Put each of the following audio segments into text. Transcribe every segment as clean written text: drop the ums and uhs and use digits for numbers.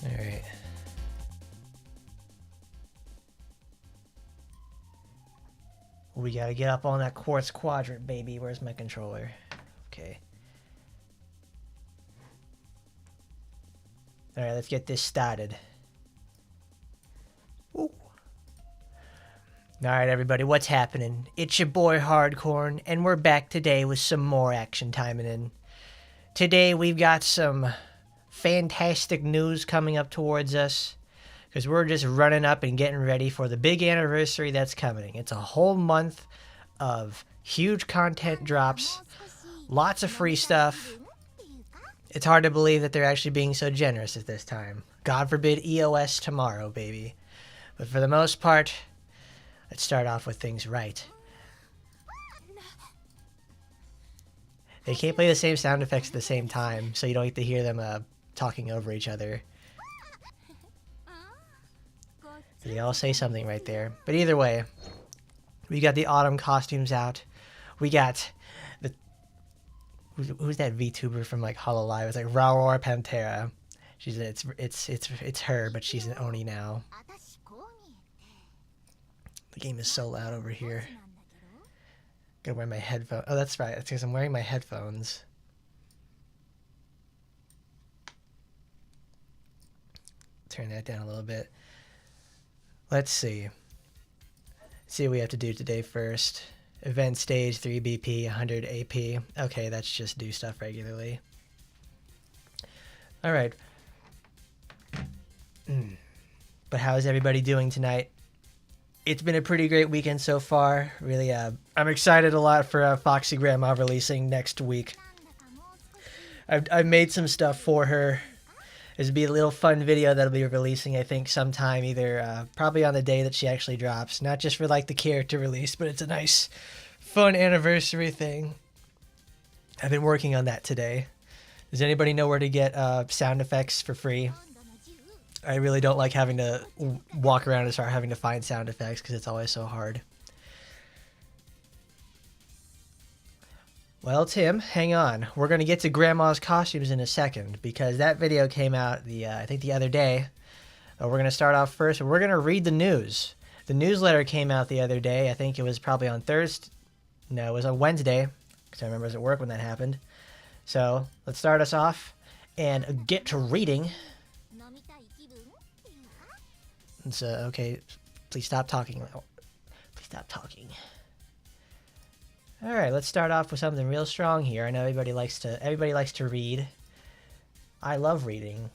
Alright. We gotta get up on that quartz quadrant, baby. Where's my controller? Okay. Alright, let's get this started. Ooh. Alright, everybody, what's happening? It's your boy Hardcorn, and we're back today with some more action Taimanin. Today we've got some fantastic news coming up towards us, because we're just running up and getting ready for the big anniversary that's coming. It's a whole month of huge content drops, lots of free stuff. It's hard to believe that they're actually being so generous at this time. God forbid EOS tomorrow, baby. But for the most part, let's start off with things right. They can't play the same sound effects at the same time, so you don't get to hear them talking over each other. They all say something right there. But either way, we got the autumn costumes out. We got the... Who's that VTuber from like Hololive? It's like Raor Pantera. She's it's her, but she's an Oni now. The game is so loud over here. Gotta wear my headphones. Oh, that's right. That's because I'm wearing my headphones. Turn that down a little bit. Let's see. See what we have to do today first. Event stage, 3 BP, 100 AP. Okay, that's just do stuff regularly. Alright. But how is everybody doing tonight? It's been a pretty great weekend so far. Really, I'm excited a lot for Foxy Grandma releasing next week. I've made some stuff for her. There's be a little fun video that'll be releasing, I think, sometime either probably on the day that she actually drops. Not just for like the character release, but it's a nice, fun anniversary thing. I've been working on that today. Does anybody know where to get sound effects for free? I really don't like having to walk around and start having to find sound effects because it's always so hard. Well, Tim, hang on. We're going to get to Grandma's costumes in a second because that video came out, I think, the other day. We're going to start off first. We're going to read the news. The newsletter came out the other day. I think it was probably on Thursday. No, it was on Wednesday because I remember I was at work when that happened. So let's start us off and get to reading. So, okay, please stop talking. Please stop talking. All right, let's start off with something real strong here. I know everybody likes to read. I love reading.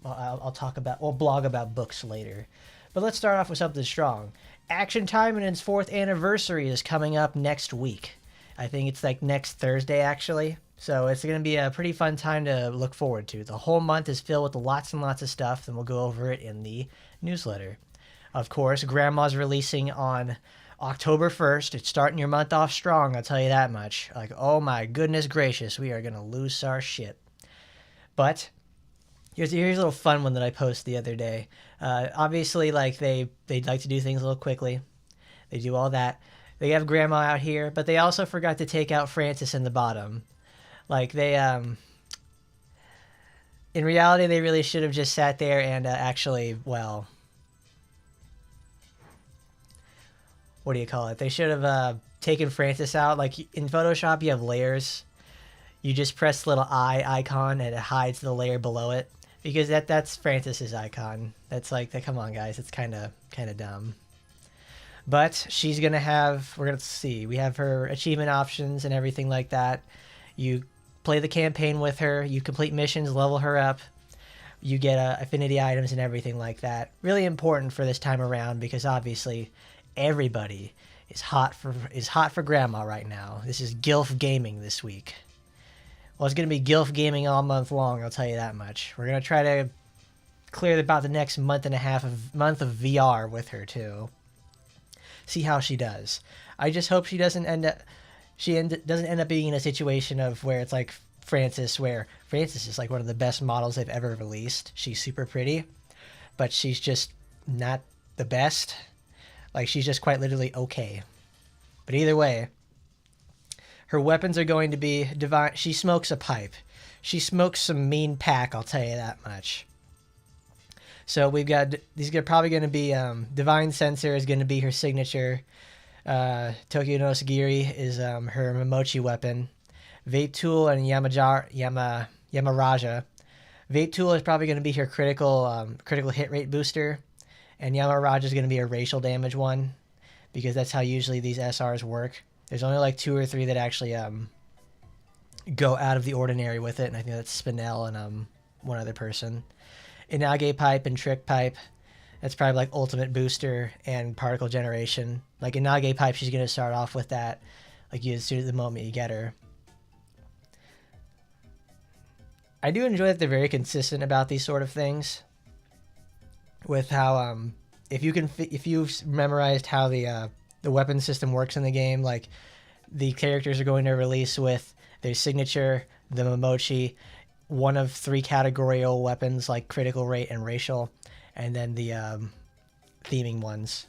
Well, I'll blog about books later. But let's start off with something strong. Action Taimanin's 4th anniversary is coming up next week. I think it's like next Thursday, actually. So it's going to be a pretty fun time to look forward to. The whole month is filled with lots and lots of stuff, and we'll go over it in the newsletter. Of course, Grandma's releasing on October 1st. It's starting your month off strong, I'll tell you that much. Like, oh my goodness gracious, we are going to lose our shit. But here's a little fun one that I posted the other day. Obviously, like, they like to do things a little quickly. They do all that. They have Grandma out here, but they also forgot to take out Francis in the bottom. Like, they, in reality, they really should have just sat there and actually, well, what do you call it? They should have taken Francis out. Like, in Photoshop, you have layers. You just press the little eye icon, and it hides the layer below it. Because that's Francis's icon. That's like, come on, guys. It's kind of dumb. But she's going to have, we're going to see, we have her achievement options and everything like that. You play the campaign with her, you complete missions, level her up, you get affinity items and everything like that. Really important for this time around because obviously everybody is hot for Grandma right now. This is GILF gaming this week. Well, it's going to be GILF gaming all month long, I'll tell you that much. We're going to try to clear about the next month and a half of VR with her too. See how she does. I just hope she doesn't end up being in a situation of where it's like Francis, where Francis is like one of the best models they've ever released. She's super pretty, but she's just not the best. Like, she's just quite literally okay. But either way, her weapons are going to be divine. She smokes a pipe. she smokes some mean pack, I'll tell you that much. So we've got, these are probably going to be, Divine Sensor is going to be her signature. Tokyo no Sagiri is her Momochi weapon. Vape Tool and Yamaraja. Vape Tool is probably going to be her critical hit rate booster. And Yamaraja is going to be a racial damage one, because that's how usually these SRs work. There's only like 2 or 3 that actually go out of the ordinary with it, and I think that's Spinel and one other person. Inage Pipe and Trick Pipe, that's probably like ultimate booster and particle generation. Like Inage Pipe, she's going to start off with that, like as soon as the moment you get her. I do enjoy that they're very consistent about these sort of things. With how if you've memorized how the weapon system works in the game, like the characters are going to release with their signature, the Momochi, one of 3 categorical weapons like critical rate and racial, and then the theming ones.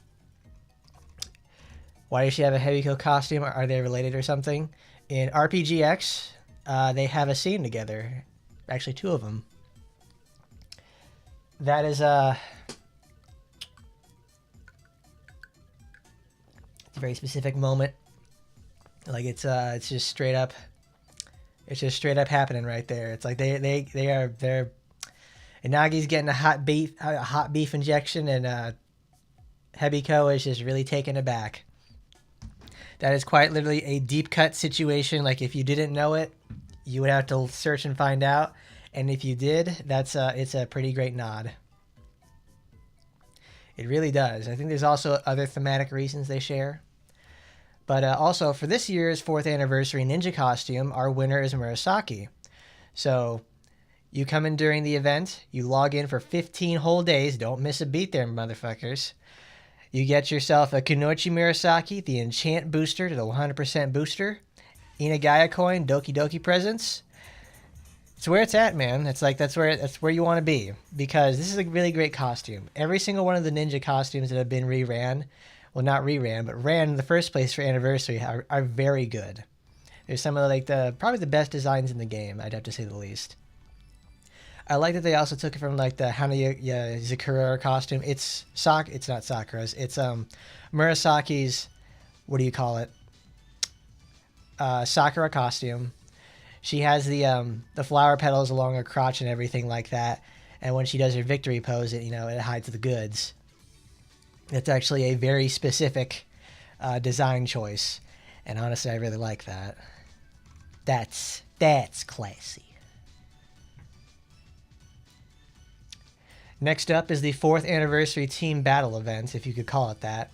Why does she have a Heavy-Ko costume? Are they related or something? In RPGX, they have a scene together. Actually, 2 of them. That is it's a very specific moment. Like it's just straight up. It's just straight up happening right there. It's like they're Inagi's getting a hot beef injection, and Heavy-Ko is just really taken aback. That is quite literally a deep cut situation. Like if you didn't know it, you would have to search and find out. And if you did, it's a pretty great nod. It really does. I think there's also other thematic reasons they share. But also, for this year's 4th anniversary ninja costume, our winner is Murasaki. So, you come in during the event, you log in for 15 whole days, don't miss a beat there, motherfuckers. You get yourself a Kunoichi Murasaki, the Enchant booster to the 100% booster, Inagaya coin, Doki Doki presents. It's where it's at, man. It's like that's where you want to be, because this is a really great costume. Every single one of the ninja costumes that have been reran, well, not reran, but ran in the first place for anniversary are very good. There's some of probably the best designs in the game, I'd have to say the least. I like that they also took it from like the Hana Zakura costume. It's not Sakura's. It's Murasaki's, what do you call it? Sakura costume. She has the flower petals along her crotch and everything like that. And when she does her victory pose, it hides the goods. It's actually a very specific design choice, and honestly, I really like that. That's classy. Next up is the 4th anniversary team battle event, if you could call it that.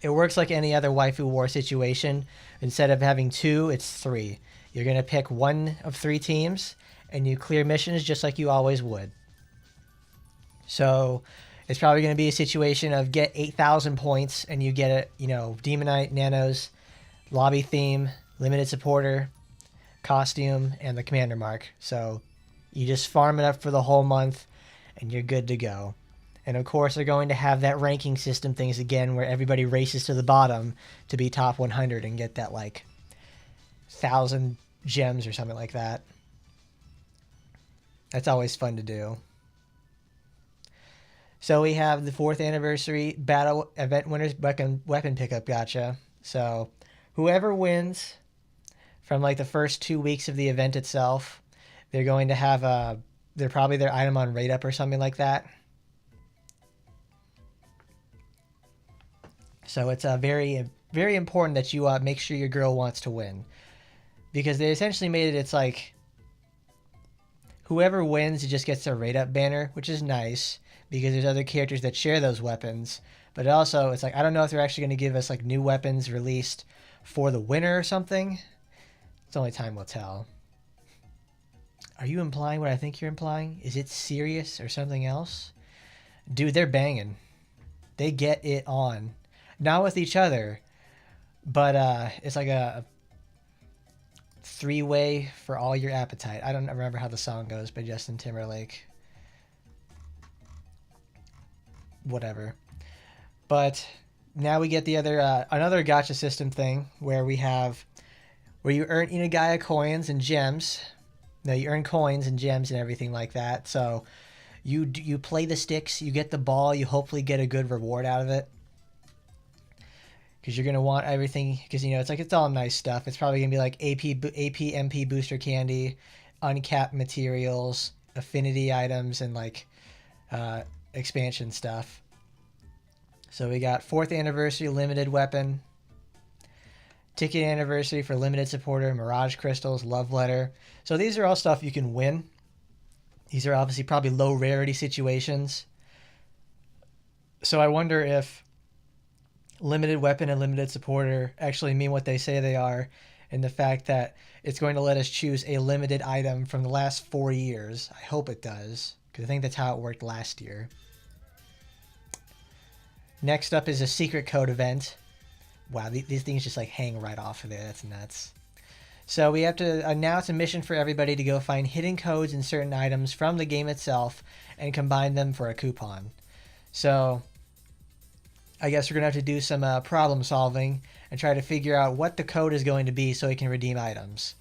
It works like any other waifu war situation. Instead of having 2, it's 3. You're going to pick one of 3 teams, and you clear missions just like you always would. So it's probably going to be a situation of get 8,000 points, and you get Demonite, Nanos, lobby theme, limited supporter, costume, and the commander mark. So you just farm it up for the whole month, and you're good to go. And of course, they're going to have that ranking system things again, where everybody races to the bottom to be top 100 and get that 1,000 gems or something like that. That's always fun to do. So we have the 4th anniversary battle event winners weapon pickup gacha. So whoever wins from the first 2 weeks of the event itself, they're going to have they're probably their item on rate up or something like that. So it's very, very important that you make sure your girl wants to win, because they essentially made it. It's like whoever wins, it just gets their rate up banner, which is nice because there's other characters that share those weapons. But also, it's I don't know if they're actually going to give us new weapons released for the winner or something. It's only time will tell. Are you implying what I think you're implying? Is it serious or something else? Dude, they're banging. They get it on. Not with each other, but it's like a 3-way for all your appetite. I don't remember how the song goes by Justin Timberlake. Whatever. But now we get the other another gacha system thing where you earn Inagaya coins and gems, No, you earn coins and gems and everything like that. So you play the sticks, you get the ball, you hopefully get a good reward out of it. Because you're going to want everything, because, you know, it's all nice stuff. It's probably going to be like AP, MP booster candy, uncapped materials, affinity items, and like expansion stuff. So we got 4th anniversary limited weapon, ticket anniversary for limited supporter, mirage crystals, love letter. So these are all stuff you can win. These are obviously probably low rarity situations. So I wonder if limited weapon and limited supporter actually mean what they say they are, and the fact that it's going to let us choose a limited item from the last 4 years. I hope it does, because I think that's how it worked last year. Next up is a secret code event. Wow, these things just like hang right off of there. That's nuts. So we have to announce a mission for everybody to go find hidden codes in certain items from the game itself and combine them for a coupon. So I guess we're going to have to do some problem solving and try to figure out what the code is going to be so we can redeem items.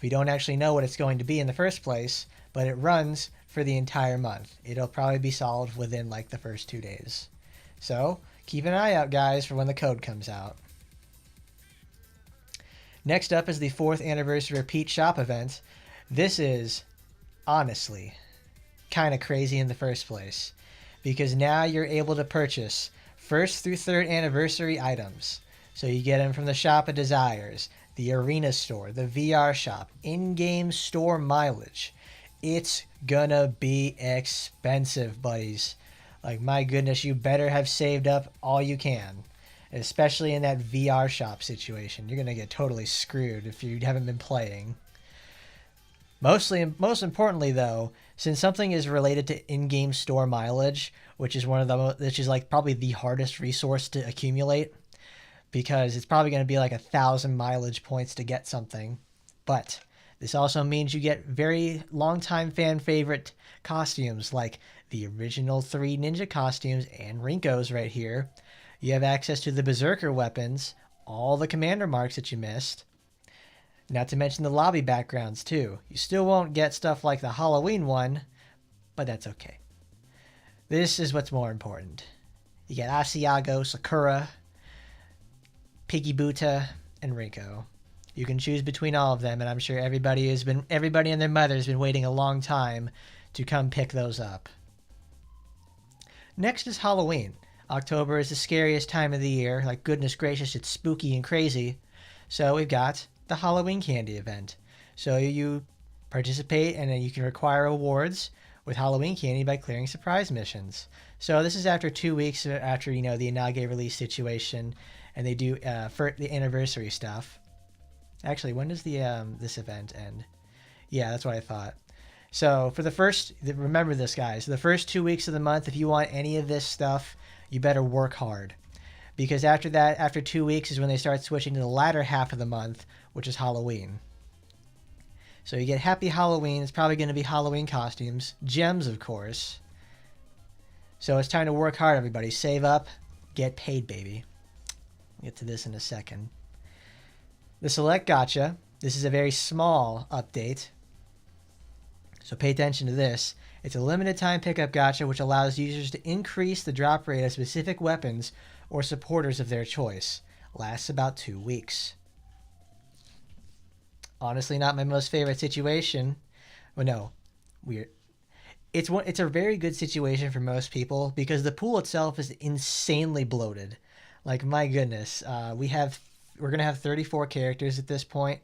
We don't actually know what it's going to be in the first place, but it runs for the entire month. It'll probably be solved within like the first 2 days. So keep an eye out, guys, for when the code comes out. Next up is the 4th anniversary repeat shop event. This is honestly kind of crazy in the first place, because now you're able to purchase 1st through 3rd anniversary items. So you get them from the Shop of Desires, the Arena Store, the VR Shop, in-game store mileage. It's gonna be expensive, buddies. Like, my goodness, you better have saved up all you can, especially in that VR Shop situation. You're gonna get totally screwed if you haven't been playing. Most importantly, though, since something is related to in-game store mileage, which is which is like probably the hardest resource to accumulate, because it's probably going to be like 1,000 mileage points to get something. But this also means you get very long-time fan favorite costumes like the original 3 ninja costumes and Rinko's right here. You have access to the Berserker weapons, all the commander marks that you missed. Not to mention the lobby backgrounds too. You still won't get stuff like the Halloween one, but that's okay. This is what's more important. You get Asiago, Sakura, Piggy Buta, and Rinko. You can choose between all of them, and I'm sure everybody and their mother has been waiting a long time to come pick those up. Next is Halloween. October is the scariest time of the year. Like, goodness gracious, it's spooky and crazy. So we've got the Halloween candy event. So you participate, and then you can acquire awards with Halloween candy by clearing surprise missions. So this is after 2 weeks after, you know, the Inage release situation, and they do for the anniversary stuff. Actually, when does the this event end? Yeah, that's what I thought. So for remember this, guys, the first 2 weeks of the month, if you want any of this stuff, you better work hard. Because after that, after 2 weeks is when they start switching to the latter half of the month, which is Halloween. So you get Happy Halloween. It's probably going to be Halloween costumes. Gems, of course. So it's time to work hard, everybody. Save up. Get paid, baby. I'll get to this in a second. The Select Gacha. This is a very small update, so pay attention to this. It's a limited time pickup gacha which allows users to increase the drop rate of specific weapons or supporters of their choice. Lasts about 2 weeks. Honestly, not my most favorite situation. Well, no, weird. It's a very good situation for most people because the pool itself is insanely bloated. Like, my goodness, we're gonna have 34 characters at this point.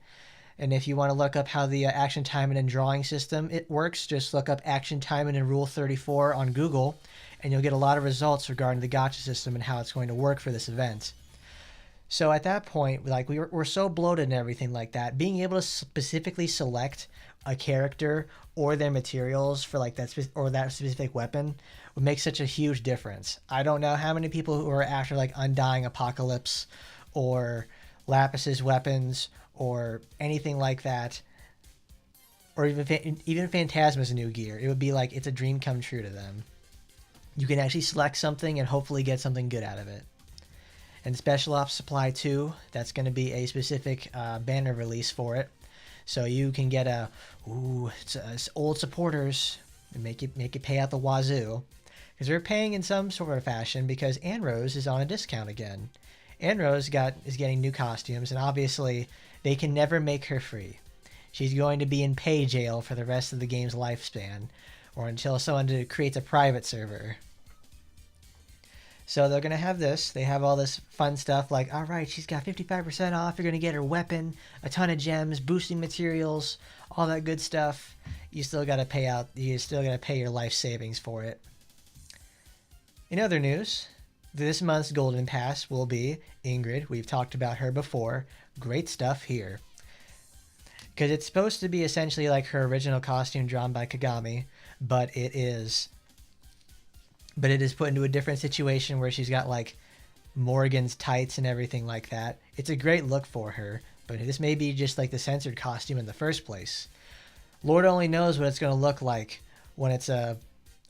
And if you want to look up how the action timing and drawing system it works, just look up action timing and rule 34 on Google, and you'll get a lot of results regarding the gacha system and how it's going to work for this event. So at that point, like, we're so bloated and everything like that, being able to specifically select a character or their materials for like that specific weapon would make such a huge difference. I don't know how many people who are after like Undying Apocalypse or Lapis's weapons or anything like that, or even Phantasma's new gear. It would be like it's a dream come true to them. You can actually select something and hopefully get something good out of it. And Special Ops Supply 2, that's going to be a specific banner release for it. So you can get it's old supporters and make it pay out the wazoo, because they're paying in some sort of fashion, because Anrose is on a discount again. Anrose is getting new costumes, and obviously they can never make her free. She's going to be in pay jail for the rest of the game's lifespan, or until someone creates a private server. So they're going to have this. They have all this fun stuff like, all right, she's got 55% off. You're going to get her weapon, a ton of gems, boosting materials, all that good stuff. You still got to pay out. You still got to pay your life savings for it. In other news, this month's Golden Pass will be Ingrid. We've talked about her before. Great stuff here. Because it's supposed to be essentially like her original costume drawn by Kagami, but it is put into a different situation where she's got like Morgan's tights and everything like that. It's a great look for her, but this may be just like the censored costume in the first place. Lord only knows what it's going to look like when it's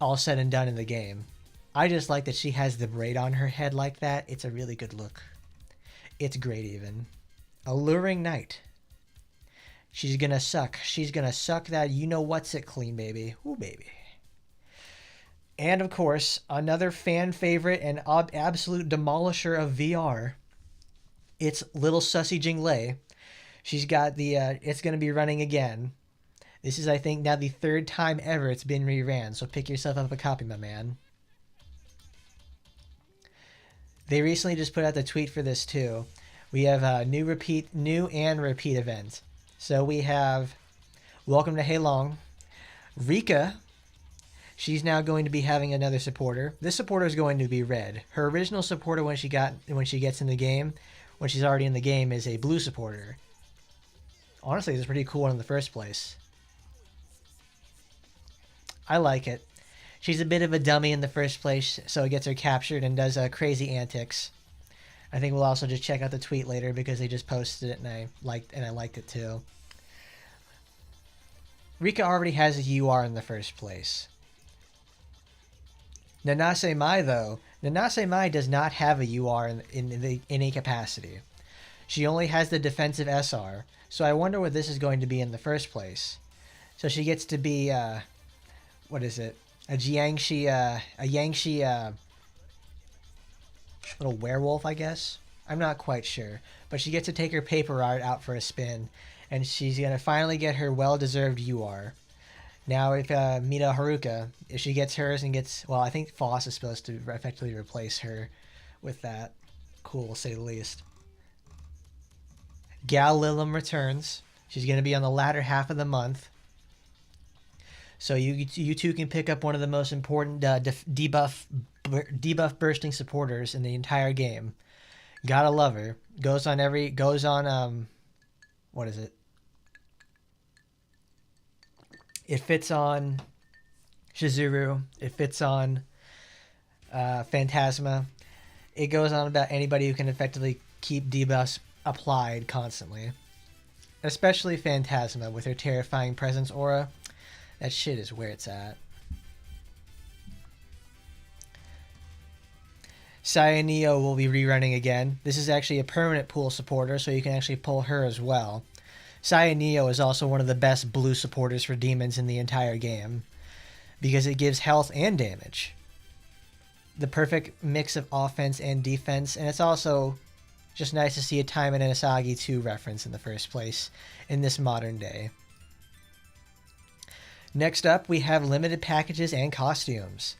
all said and done in the game. I just like that she has the braid on her head like that. It's a really good look. It's great even. Alluring Knight. She's going to suck. She's going to suck that you-know-what's-it clean, baby. Ooh, baby. And, of course, another fan favorite and absolute demolisher of VR. It's Little Sussy Jinglei. She's got the... it's going to be running again. This is, I think, now the third time ever it's been reran, so pick yourself up a copy, my man. They recently just put out the tweet for this too. We have a new and repeat event. So we have Welcome to Heilong. Rika, she's now going to be having another supporter. This supporter is going to be red. Her original supporter when she gets in the game, when she's already in the game, is a blue supporter. Honestly, it's a pretty cool one in the first place. I like it. She's a bit of a dummy in the first place, so it gets her captured and does crazy antics. I think we'll also just check out the tweet later because they just posted it and I liked it too. Rika already has a UR in the first place. Nanase Mai though, Nanase Mai does not have a UR in any capacity. She only has the defensive SR, so I wonder what this is going to be in the first place. So she gets to be what is it? A Yangshi little werewolf, I guess. I'm not quite sure. But she gets to take her paper art out for a spin. And she's going to finally get her well-deserved UR. Now, if Mita Haruka, if she gets hers and gets... Well, I think Foss is supposed to effectively replace her with that. Cool, to say the least. Gal Lilim returns. She's going to be on the latter half of the month. So you two can pick up one of the most important debuff bursting supporters in the entire game. Gotta love her. Goes on what is it? It fits on Shizuru. It fits on Phantasma. It goes on about anybody who can effectively keep debuffs applied constantly. Especially Phantasma with her terrifying presence aura. That shit is where it's at. Saya Neo will be rerunning again. This is actually a permanent pool supporter, so you can actually pull her as well. Saya Neo is also one of the best blue supporters for demons in the entire game, because it gives health and damage. The perfect mix of offense and defense, and it's also just nice to see a Taimanin Asagi 2 reference in the first place in this modern day. Next up, we have limited packages and costumes.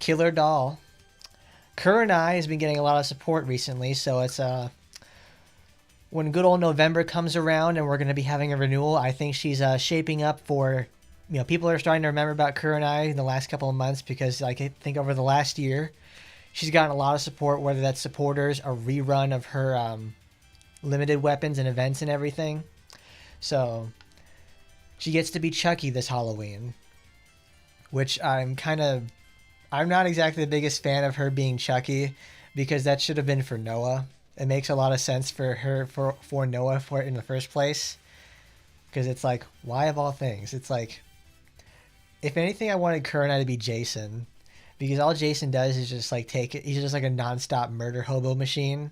Killer Doll. Kurenai has been getting a lot of support recently, so it's when good old November comes around and we're going to be having a renewal, I think she's shaping up for, people are starting to remember about Kurenai in the last couple of months because I think over the last year, she's gotten a lot of support, whether that's supporters, a rerun of her limited weapons and events and everything. So she gets to be Chucky this Halloween, which I'm not exactly the biggest fan of her being Chucky, because that should have been for Noah. It makes a lot of sense for her, for Noah for it in the first place, because it's like, why of all things? It's like, if anything, I wanted Kurenai to be Jason, because all Jason does is just like take it. He's just like a nonstop murder hobo machine,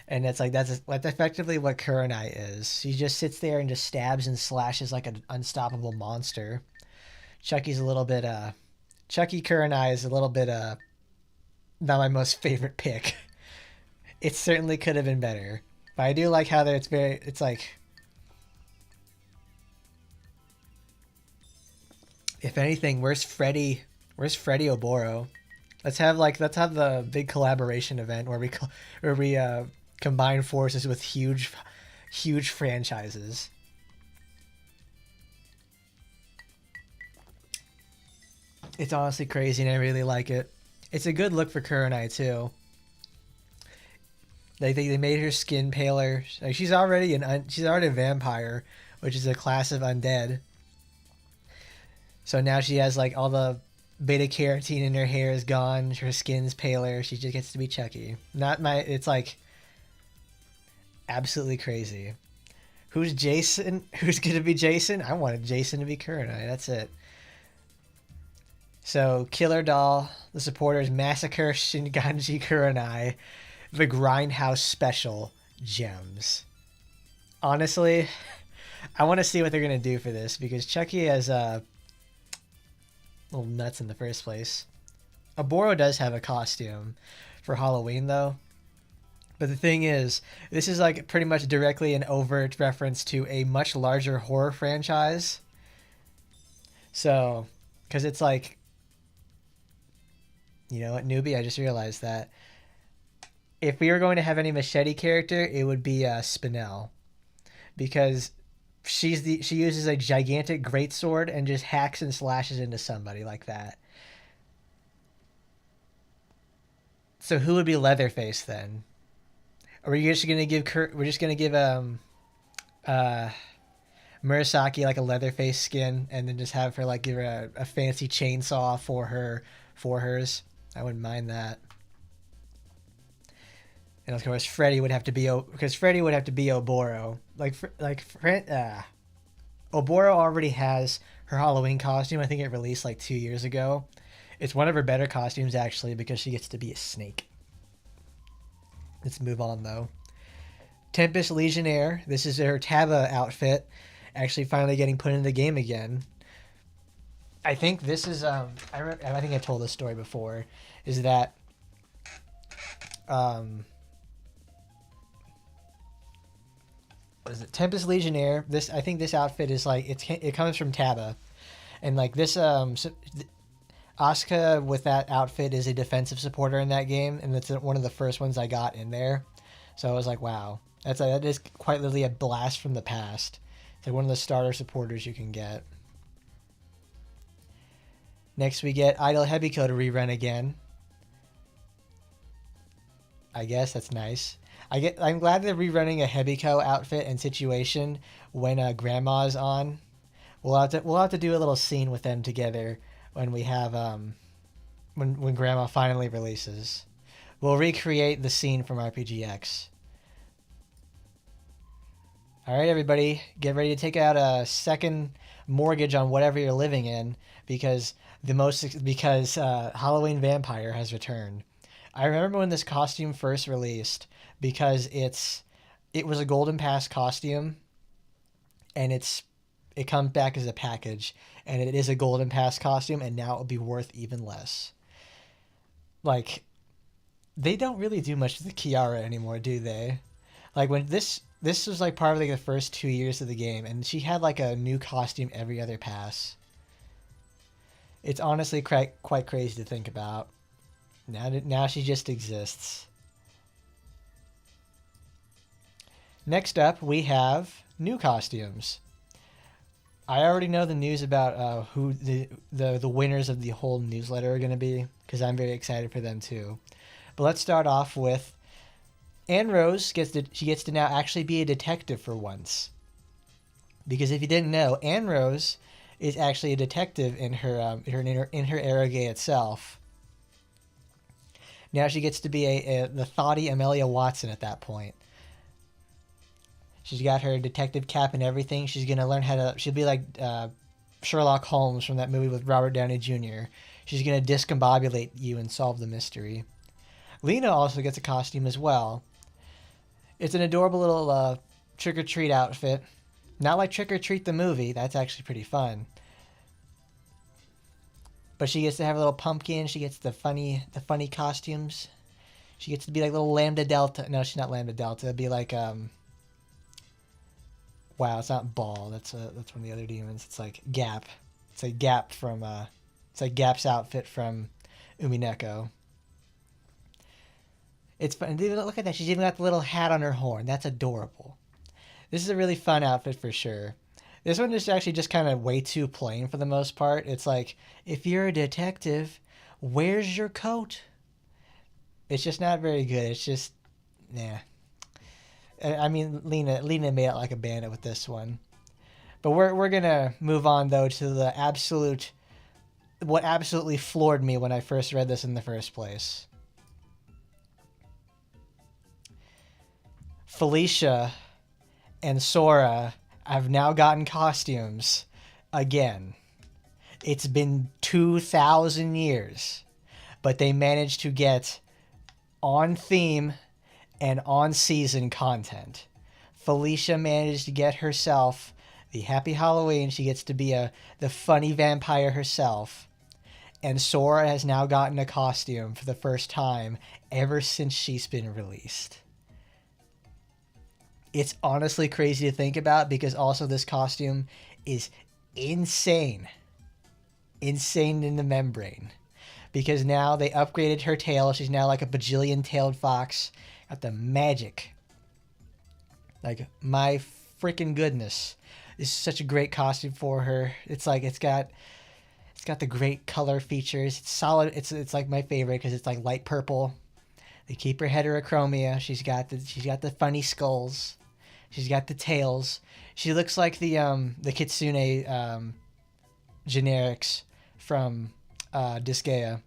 And it's like that's effectively what Kurenai is. She just sits there and just stabs and slashes like an unstoppable monster. Chucky's a little bit Chucky Kurenai is a little bit not my most favorite pick. It certainly could have been better. But I do like how it's like, if anything, where's Freddy Oboro? Let's have the big collaboration event where we combine forces with huge franchises. It's honestly crazy, and I really like it. It's a good look for Kurenai too. They made her skin paler. Like, she's already a vampire, which is a class of undead. So now she has like all the beta carotene in her hair is gone. Her skin's paler. She just gets to be Chucky. It's like absolutely crazy. Who's Jason? Who's gonna be Jason? I wanted Jason to be Kurenai. That's it. So Killer Doll, the supporters massacre Shinganji Kurenai, the Grindhouse Special Gems. Honestly, I want to see what they're gonna do for this because Chucky has little nuts in the first place. Oboro does have a costume for Halloween though. But the thing is, this is like pretty much directly an overt reference to a much larger horror franchise. So, because it's like, you know what, newbie, I just realized that if we were going to have any machete character, it would be Spinel. Because she uses a gigantic greatsword and just hacks and slashes into somebody like that. So who would be Leatherface then? Are we just gonna give Murasaki like a Leatherface skin and then just have her like give her a fancy chainsaw for hers? I wouldn't mind that. And of course, Freddy would have to be Oboro. Oboro already has her Halloween costume. I think it released like 2 years ago. It's one of her better costumes actually because she gets to be a snake. Let's move on though. Tempest Legionnaire. This is her Taba outfit. Actually, finally getting put in the game again. I think this is I think I told this story before. Is that what is it? Tempest Legionnaire. I think this outfit is like it comes from Taba, and like this Asuka with that outfit is a defensive supporter in that game, and it's one of the first ones I got in there. So I was like, wow, that is quite literally a blast from the past. It's like one of the starter supporters you can get. Next we get Idol Hebiko to rerun again. I guess that's nice. I'm glad they're rerunning a Hebiko outfit and situation when Grandma's on. We'll have to do a little scene with them together when we have when Grandma finally releases. We'll recreate the scene from RPGX. All right, everybody, get ready to take out a second mortgage on whatever you're living in because Halloween Vampire has returned. I remember when this costume first released because it was a Golden Pass costume, and it comes back as a package, and it is a Golden Pass costume, and now it will be worth even less. Like, they don't really do much with the Kiara anymore, do they? Like, when this was like part of like the first 2 years of the game, and she had like a new costume every other pass. It's honestly quite crazy to think about. Now she just exists. Next up, we have new costumes. I already know the news about who the winners of the whole newsletter are going to be, because I'm very excited for them too. But let's start off with Anne Rose gets to now actually be a detective for once. Because if you didn't know, Anne Rose is actually a detective in her Eroge itself. Now she gets to be the thoughty Amelia Watson at that point. She's got her detective cap and everything. She's going to learn she'll be like Sherlock Holmes from that movie with Robert Downey Jr. She's going to discombobulate you and solve the mystery. Lena also gets a costume as well. It's an adorable little Trick or Treat outfit. Not like Trick or Treat the movie. That's actually pretty fun. But she gets to have a little pumpkin. She gets the funny costumes. She gets to be like little Lambda Delta. No, she's not Lambda Delta. It'd be like wow, it's not Ball. That's one of the other demons. It's like Gap. It's like Gap from it's like Gap's outfit from Umineko. It's fun. Look at that. She's even got the little hat on her horn. That's adorable. This is a really fun outfit for sure. This one is actually just kind of way too plain for the most part. It's like, if you're a detective, where's your coat? It's just not very good. It's just, nah. I mean, Lena made out like a bandit with this one. But we're gonna move on though to the what absolutely floored me when I first read this in the first place. Felicia and Sora have now gotten costumes again. It's been 2,000 years, but they managed to get on theme and on season content. Felicia managed to get herself the Happy Halloween. She gets to be the funny vampire herself. And Sora has now gotten a costume for the first time ever since she's been released. It's honestly crazy to think about because also this costume is insane. Insane in the membrane. Because now they upgraded her tail. She's now like a bajillion-tailed fox. Got the magic. Like, my freaking goodness. This is such a great costume for her. It's like, it's got the great color features. It's solid. It's like my favorite because it's like light purple. They keep her heterochromia. She's got the funny skulls. She's got the tails. She looks like the Kitsune generics from Disgaea,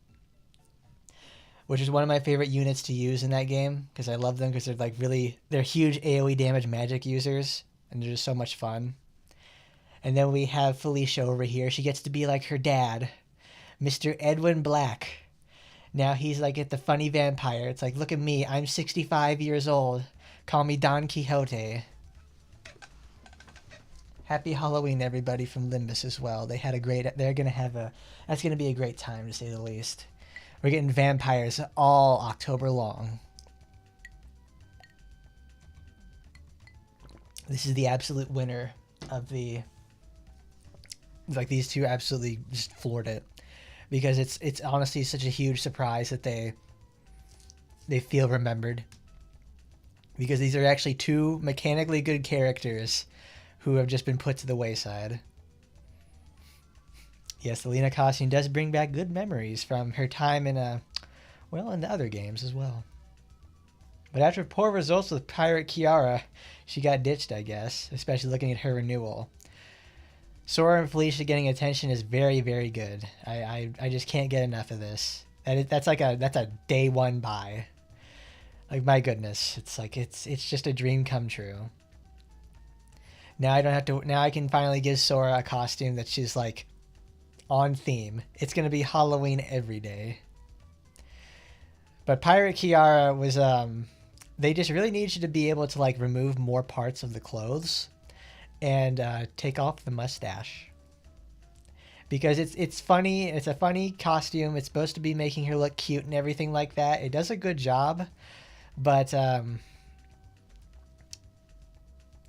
which is one of my favorite units to use in that game because I love them because they're huge AoE damage magic users and they're just so much fun. And then we have Felicia over here. She gets to be like her dad, Mr. Edwin Black. Now he's like the funny vampire. It's like, look at me. I'm 65 years old. Call me Don Quixote. Happy Halloween, everybody from Limbus as well. That's gonna be a great time to say the least. We're getting vampires all October long. This is the absolute winner of these two absolutely just floored it. Because it's honestly such a huge surprise that they feel remembered. Because these are actually two mechanically good characters who have just been put to the wayside. Yes, the Lena costume does bring back good memories from her time in the other games as well. But after poor results with Pirate Kiara, she got ditched, I guess, especially looking at her renewal. Sora and Felicia getting attention is very, very good. I just can't get enough of this. That's a day one buy. Like, my goodness, it's just a dream come true. Now I can finally give Sora a costume that she's like on theme. It's gonna be Halloween every day. But Pirate Kiara was they just really need you to be able to like remove more parts of the clothes and take off the mustache. Because it's funny, it's a funny costume. It's supposed to be making her look cute and everything like that. It does a good job. But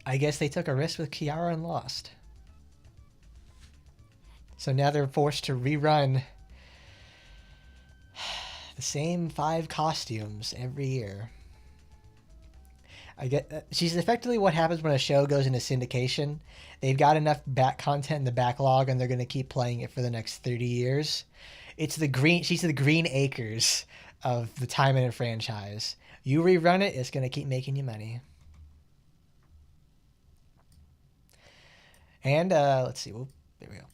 I guess they took a risk with Kiara and lost. So now they're forced to rerun the same 5 costumes every year. I get she's effectively what happens when a show goes into syndication. They've got enough back content in the backlog and they're going to keep playing it for the next 30 years. She's the Green Acres of the Taimanin franchise. You rerun it, it's going to keep making you money. And let's see. Whoop, there we go.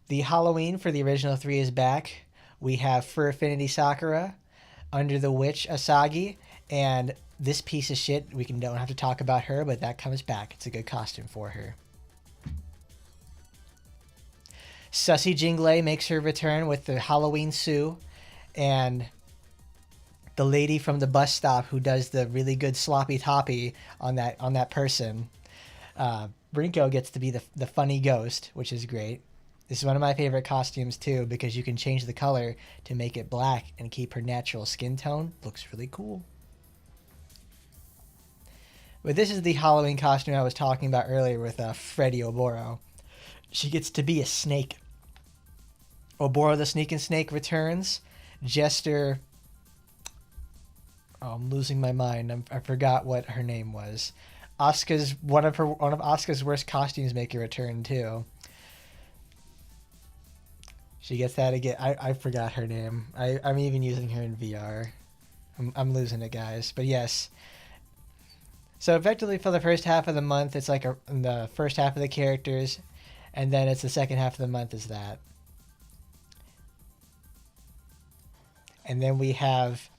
The Halloween for the original 3 is back. We have Fur Affinity Sakura, Under the Witch Asagi, and this piece of shit, don't have to talk about her, but that comes back. It's a good costume for her. Sussy Jinglei makes her return with the Halloween Sue, and the lady from the bus stop who does the really good sloppy toppy on that person. Rinko gets to be the funny ghost, which is great. This is one of my favorite costumes too because you can change the color to make it black and keep her natural skin tone. Looks really cool. But this is the Halloween costume I was talking about earlier with Freddy Oboro. She gets to be a snake. Oboro the Sneaking Snake returns. Jester. Oh, I'm losing my mind. I forgot what her name was. One of Asuka's worst costumes make a return too. She gets that again. I forgot her name. I'm even using her in VR. I'm losing it, guys. But yes. So effectively for the first half of the month, it's like the first half of the characters, and then it's the second half of the month is that. And then we have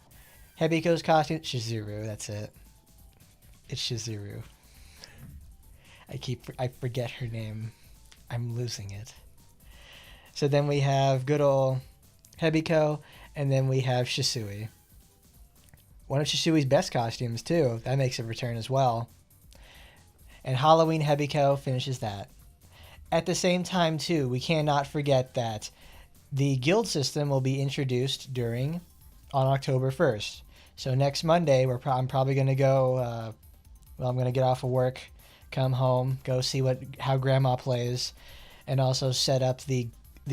Hebiko's costume. Shizuru, that's it. It's Shizuru. I forget her name. I'm losing it. So then we have good old Hebiko, and then we have Shisui. One of Shisui's best costumes, too. That makes a return as well. And Halloween Hebiko finishes that. At the same time, too, we cannot forget that the guild system will be introduced on October 1st. So next Monday, I'm probably going to go, I'm going to get off of work, come home, go see how Grandma plays, and also set up the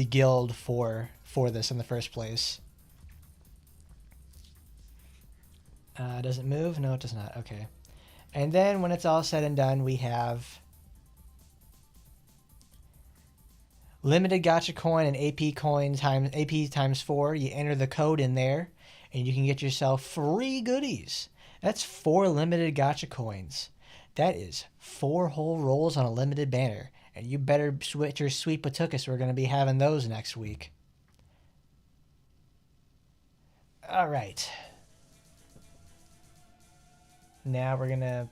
guild for this in the first place. Does it move? No, it does not. Okay. And then when it's all said and done, we have limited gacha coin and AP coin AP times 4. You enter the code in there, and you can get yourself free goodies. That's 4 limited gacha coins. That is 4 whole rolls on a limited banner. And you better switch your sweet patukas. We're going to be having those next week. All right. Now we're going to...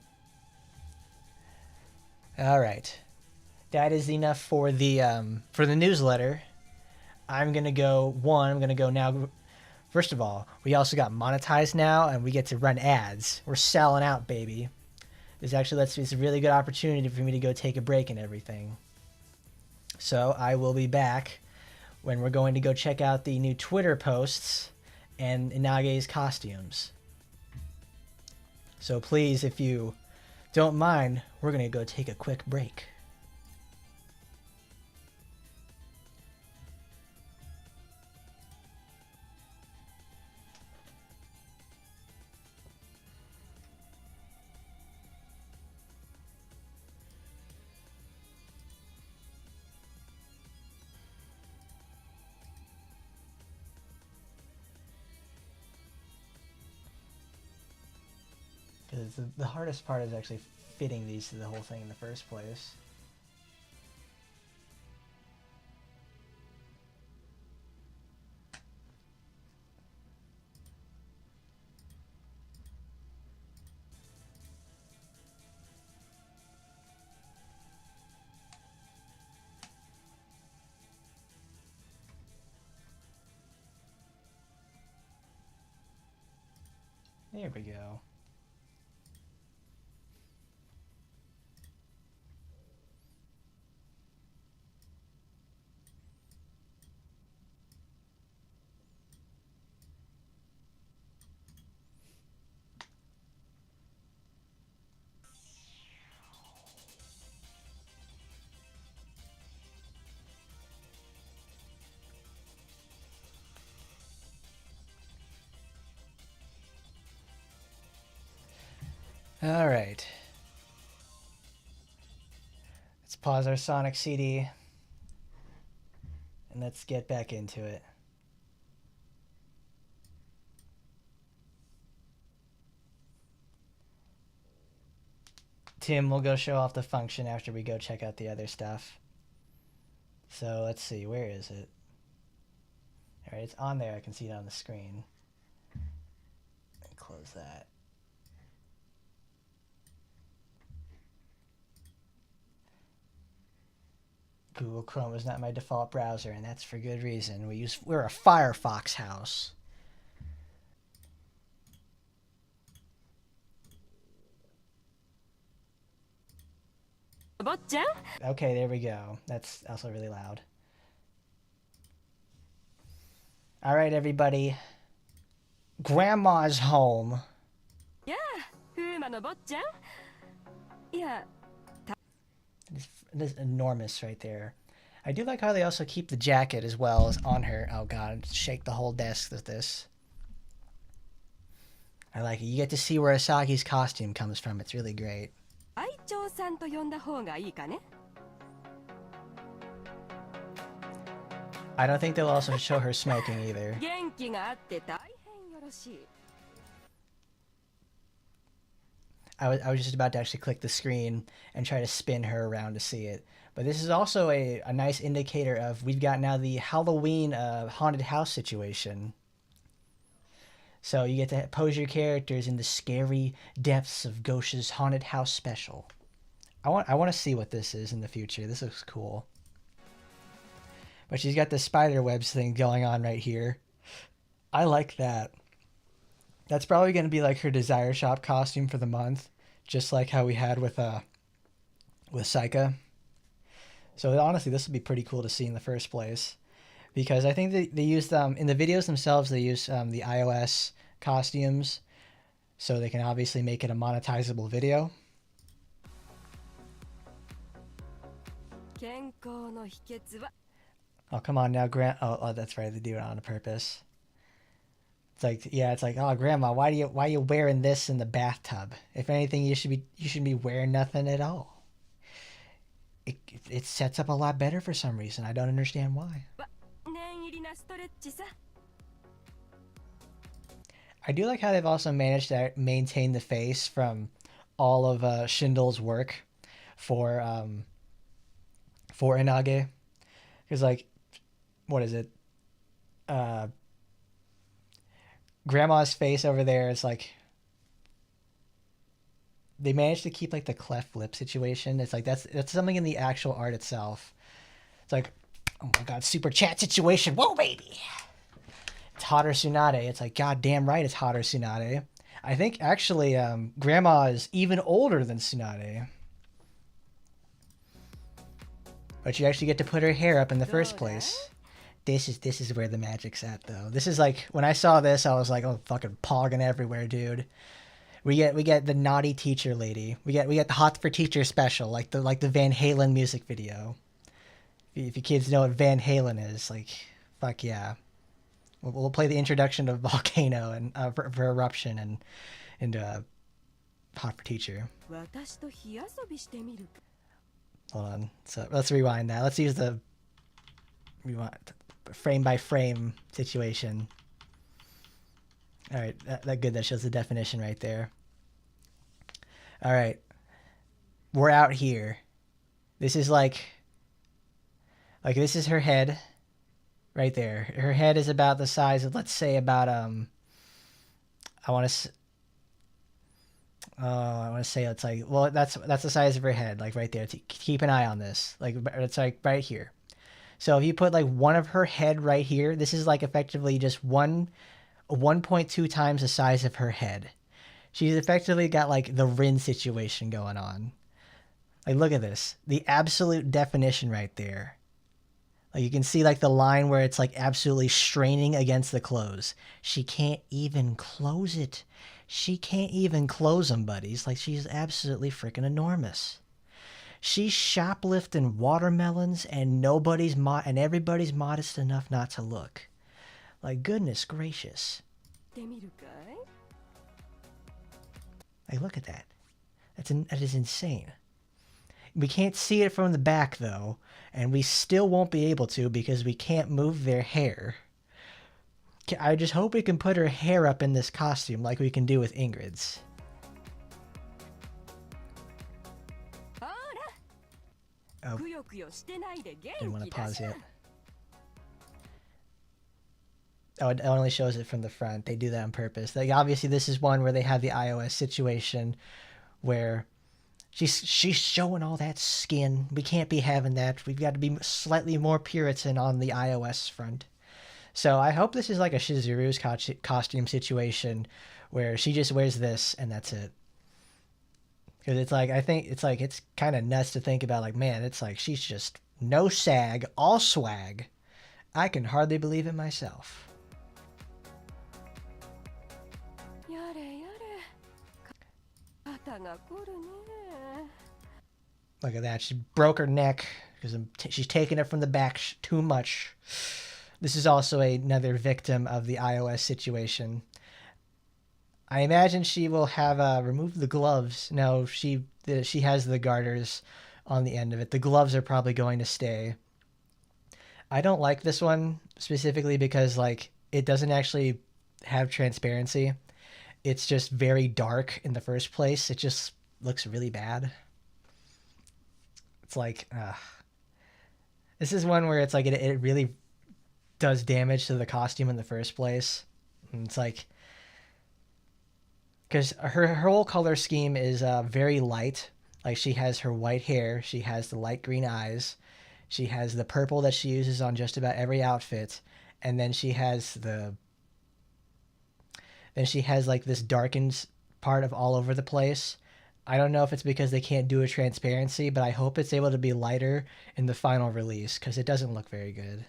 All right. That is enough for the newsletter. I'm going to go now. First of all, we also got monetized now, and we get to run ads. We're selling out, baby. It's a really good opportunity for me to go take a break and everything. So I will be back when we're going to go check out the new Twitter posts and Inage's costumes. So please, if you don't mind, we're going to go take a quick break. Because the hardest part is actually fitting these to the whole thing in the first place. There we go. All right. Let's pause our Sonic CD and let's get back into it. Tim will go show off the function after we go check out the other stuff. So let's see, where is it? All right, it's on there. I can see it on the screen. Close that. Google Chrome is not my default browser, and that's for good reason. We're a Firefox house. Okay, there we go. That's also really loud. All right, everybody. Grandma's home. This enormous right there. I do like how they also keep the jacket as well as on her. Oh god, shake the whole desk with this. I like it. You get to see where Asagi's costume comes from. It's really great. I don't think they'll also show her smoking either. I was just about to actually click the screen and try to spin her around to see it. But this is also a nice indicator of we've got now the Halloween haunted house situation. So you get to pose your characters in the scary depths of Gosha's haunted house special. I want to see what this is in the future. This looks cool. But she's got the spider webs thing going on right here. I like that. That's probably going to be like her Desire Shop costume for the month, just like how we had with Saika. So honestly, this would be pretty cool to see in the first place, because I think they used in the videos themselves. They use the iOS costumes, so they can obviously make it a monetizable video. Oh come on now, Oh, that's right. They do it on purpose. It's like, yeah, it's like, oh, Grandma, why are you wearing this in the bathtub? If anything, you shouldn't be wearing nothing at all. It sets up a lot better for some reason. I don't understand why. I do like how they've also managed to maintain the face from all of Schindler's work for Inage, because like, what is it? Grandma's face over there is like, they managed to keep like the cleft lip situation. It's like that's something in the actual art itself. It's like, oh my god, super chat situation. Whoa, baby. It's Hotter Tsunade. It's like, god damn right, it's Hotter Tsunade. I think actually Grandma is even older than Tsunade. But you actually get to put her hair up in the first place. This is where the magic's at, though. This is like, when I saw this, I was like, oh, fucking pogging everywhere, dude. We get the naughty teacher lady. We get the Hot for Teacher special, like the Van Halen music video. If you kids know what Van Halen is, like, fuck yeah. We'll play the introduction of Volcano and for Eruption and Hot for Teacher. Hold on. So let's rewind that. Let's use the frame by frame situation. All right, that good. That shows the definition right there. All right, we're out here. This is like this is her head, right there. Her head is about the size of, let's say, about I want to say it's like, well, that's the size of her head, like right there. Keep an eye on this. Like it's like right here. So if you put like one of her head right here, this is like effectively just 1.2 times the size of her head. She's effectively got like the Rin situation going on. Like, look at this. The absolute definition right there. Like, you can see like the line where it's like absolutely straining against the clothes. She can't even close it. She can't even close them, buddies. Like, she's absolutely freaking enormous. She's shoplifting watermelons and everybody's modest enough not to look. Like, goodness gracious. Like, look at that. That is insane. We can't see it from the back, though, and we still won't be able to because we can't move their hair. I just hope we can put her hair up in this costume like we can do with Ingrid's. Oh, didn't want to pause yet. Oh, it only shows it from the front. They do that on purpose. Like, obviously, this is one where they have the iOS situation where she's showing all that skin. We can't be having that. We've got to be slightly more Puritan on the iOS front. So I hope this is like a Shizuru's costume situation where she just wears this and that's it. Because it's like, I think it's like, it's kind of nuts to think about, like, man, it's like she's just no sag, all swag. I can hardly believe it myself. Look at that. She broke her neck because she's taking it from the back too much. This is also another victim of the iOS situation. I imagine she will have removed the gloves. No, she has the garters on the end of it. The gloves are probably going to stay. I don't like this one specifically because, like, it doesn't actually have transparency. It's just very dark in the first place. It just looks really bad. It's like, this is one where it's like it really does damage to the costume in the first place. And it's like, because her whole color scheme is very light. Like, she has her white hair, she has the light green eyes, she has the purple that she uses on just about every outfit, and then she has like this darkened part of all over the place. I don't know if it's because they can't do a transparency, but I hope it's able to be lighter in the final release because it doesn't look very good.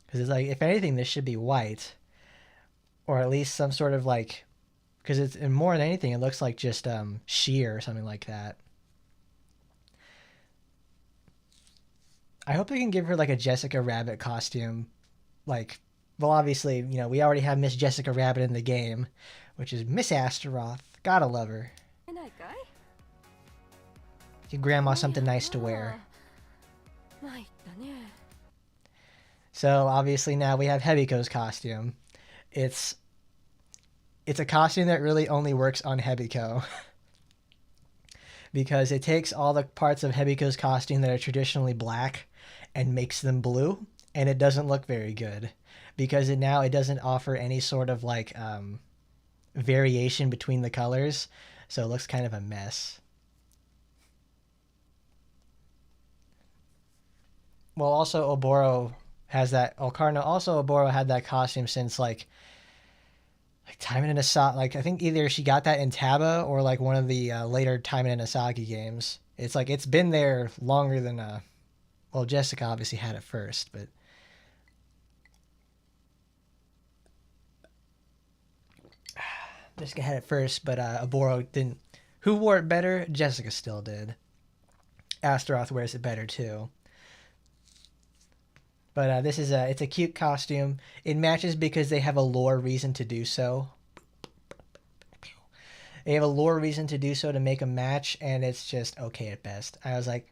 Because it's like, if anything, this should be white, or at least some sort of like, because it's, and more than anything, it looks like just sheer or something like that. I hope they can give her like a Jessica Rabbit costume. Like, well, obviously, you know, we already have Miss Jessica Rabbit in the game, which is Miss Astaroth. Gotta love her. Give Grandma something nice to wear. So obviously now we have Hebiko's costume. It's a costume that really only works on Hebiko. Because it takes all the parts of Hebiko's costume that are traditionally black and makes them blue, and it doesn't look very good. Because it doesn't offer any sort of like variation between the colors, so it looks kind of a mess. Well, also Oboro has that. Ocarina, also Oboro had that costume since like Taimanin Asagi. Like, I think either she got that in Taba or like one of the later Taimanin Asagi games. It's like it's been there longer than well, Jessica obviously had it first, but Jessica had it first, but Oboro didn't. Who wore it better? Jessica still did. Astaroth wears it better too. But this is it's a cute costume. It matches because they have a lore reason to do so. They have a lore reason to do so to make a match, and it's just okay at best. I was like,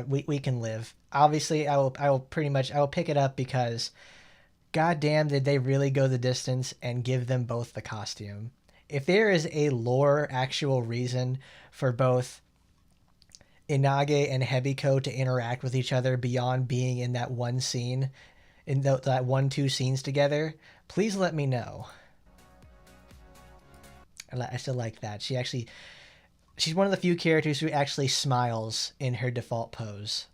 we can live. Obviously, I will pick it up because, goddamn, did they really go the distance and give them both the costume? If there is a lore actual reason for both Inage and Hebiko to interact with each other beyond being in that one scene, in that 1-2 scenes together, please let me know. I still like that. She's one of the few characters who actually smiles in her default pose.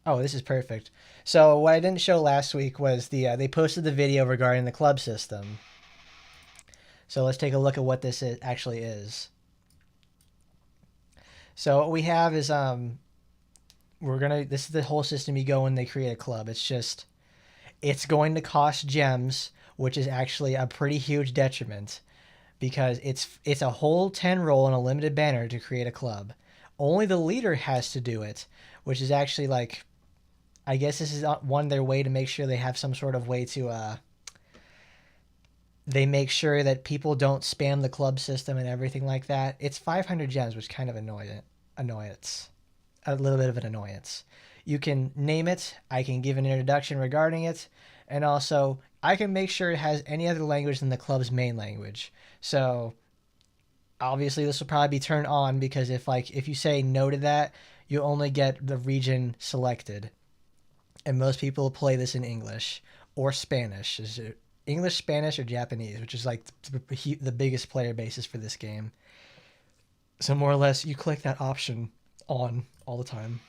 Oh, this is perfect. So what I didn't show last week was they posted the video regarding the club system. So let's take a look at what this actually is. So what we have is this is the whole system you go when they create a club. It's going to cost gems, which is actually a pretty huge detriment because it's a whole 10 roll and a limited banner to create a club. Only the leader has to do it, which is actually like, I guess this is their way to make sure they have some sort of way to they make sure that people don't spam the club system and everything like that. It's 500 gems, which kind of annoyance. A little bit of an annoyance. You can name it, I can give an introduction regarding it, and also I can make sure it has any other language than the club's main language. So obviously this will probably be turned on because if you say no to that, you only get the region selected. And most people play this in English or Spanish. Is it English, Spanish, or Japanese, which is like the biggest player bases for this game. So more or less, you click that option on all the time.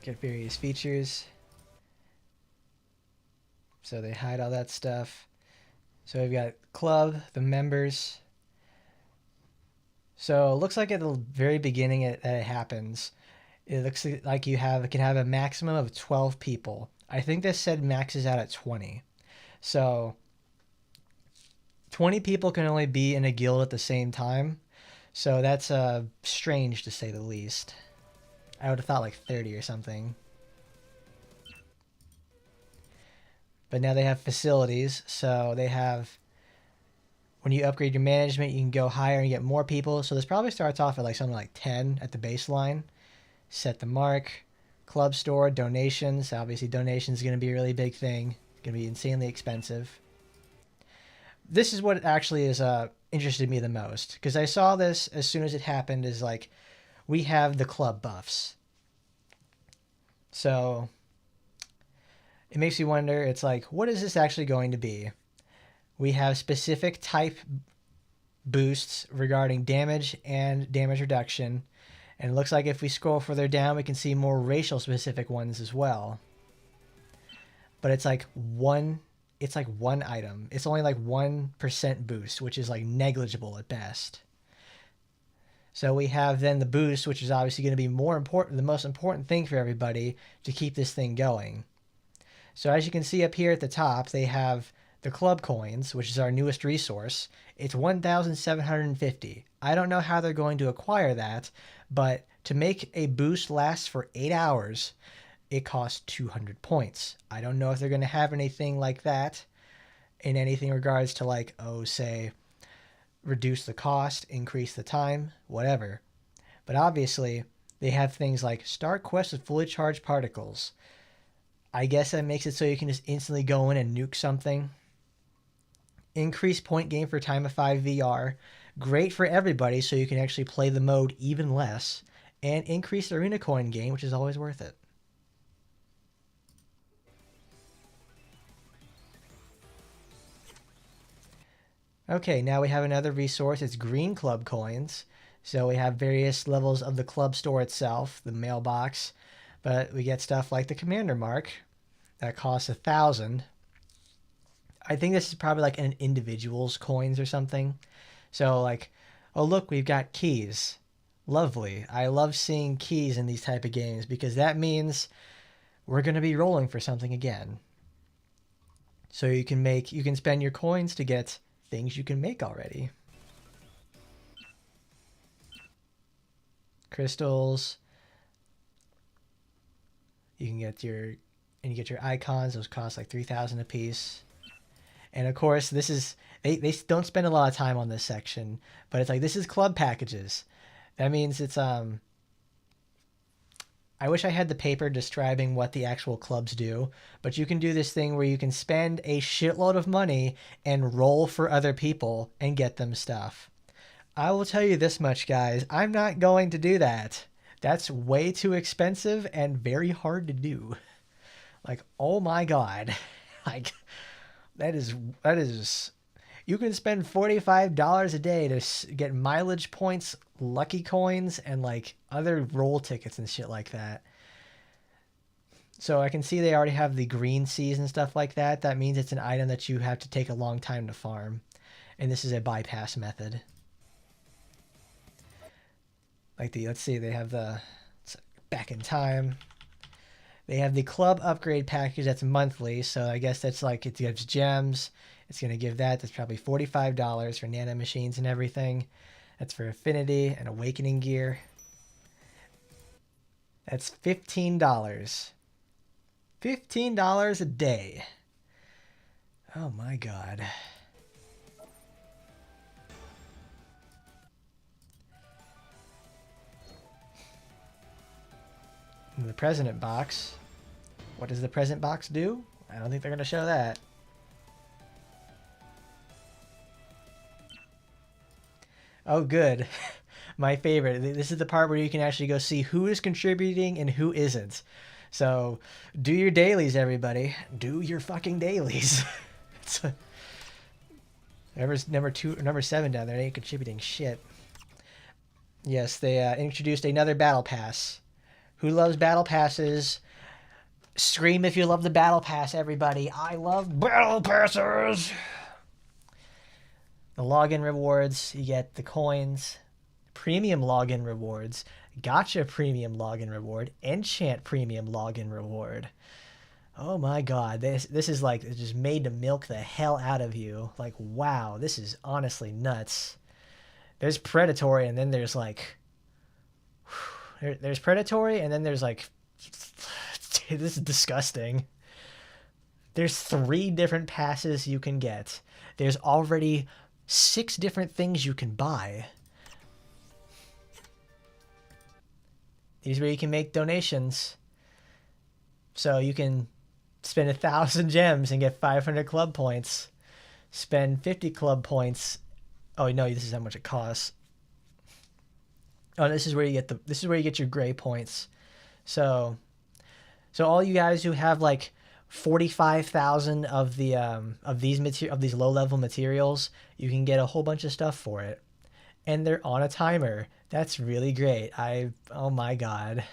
get various features. So they hide all that stuff. So we've got club, the members. So it looks like at the very beginning that it happens, it looks like you can have a maximum of 12 people. I think this said maxes out at 20. So 20 people can only be in a guild at the same time. So that's strange to say the least. I would have thought like 30 or something. But now they have facilities. So they have, when you upgrade your management, you can go higher and get more people. So this probably starts off at like something like 10 at the baseline. Set the mark. Club store, donations. Obviously donations is going to be a really big thing. It's going to be insanely expensive. This is what actually is interested me the most, because I saw this as soon as it happened, is like, we have the club buffs. So it makes you wonder, it's like, what is this actually going to be? We have specific type boosts regarding damage and damage reduction. And it looks like if we scroll further down, we can see more racial specific ones as well. But it's like one item. It's only like 1% boost, which is like negligible at best. So we have then the boost, which is obviously going to be more important, the most important thing for everybody to keep this thing going. So as you can see up here at the top, they have the club coins, which is our newest resource. It's 1,750. I don't know how they're going to acquire that, but to make a boost last for 8 hours, it costs 200 points. I don't know if they're going to have anything like that in anything regards to like, oh, say, reduce the cost, increase the time, whatever. But obviously, they have things like start quest with fully charged particles. I guess that makes it so you can just instantly go in and nuke something. Increase point gain for time of 5 VR. Great for everybody, so you can actually play the mode even less. And increase the arena coin gain, which is always worth it. Okay, now we have another resource. It's green club coins. So we have various levels of the club store itself, the mailbox. But we get stuff like the commander mark that costs 1,000. I think this is probably like an individual's coins or something. So like, oh look, we've got keys. Lovely. I love seeing keys in these type of games because that means we're going to be rolling for something again. So you can spend your coins to get things you can make already. Crystals. You can get your icons. Those cost like 3,000 a piece. And of course, this is they don't spend a lot of time on this section, but it's like this is club packages. That means it's I wish I had the paper describing what the actual clubs do, but you can do this thing where you can spend a shitload of money and roll for other people and get them stuff. I will tell you this much, guys. I'm not going to do that. That's way too expensive and very hard to do. Like, oh my God. Like, that is, you can spend $45 a day to get mileage points, lucky coins, and like other roll tickets and shit like that. So I can see they already have the green seas and stuff like that. That means it's an item that you have to take a long time to farm. And this is a bypass method. Like let's see, they have back in time. They have the club upgrade package that's monthly. So I guess that's like, it gives gems. It's going to give that. That's probably $45 for nano machines and everything. That's for affinity and awakening gear. That's $15. $15 a day. Oh my God. The present box. What does the present box do? I don't think they're going to show that. Oh, good. My favorite. This is the part where you can actually go see who is contributing and who isn't. So do your dailies, everybody. Do your fucking dailies. Whoever's number 7 down there, they ain't contributing shit. Yes, they introduced another battle pass Who loves battle passes? Scream if you love the battle pass, everybody. I love battle passes. The login rewards, you get the coins, premium login rewards, gotcha premium login reward, enchant premium login reward. Oh my god, this is like just made to milk the hell out of you. Like, wow, this is honestly nuts. There's predatory, and then there's like there's predatory, and then there's like dude, this is disgusting. There's 3 different passes you can get. There's already 6 different things you can buy. These are where you can make donations. So you can spend 1,000 gems and get 500 club points. Spend 50 club points. Oh no, this is how much it costs. Oh, this is where you get your gray points. So all you guys who have like 45,000 of the of these low level materials, you can get a whole bunch of stuff for it, and they're on a timer. That's really great. Oh my god.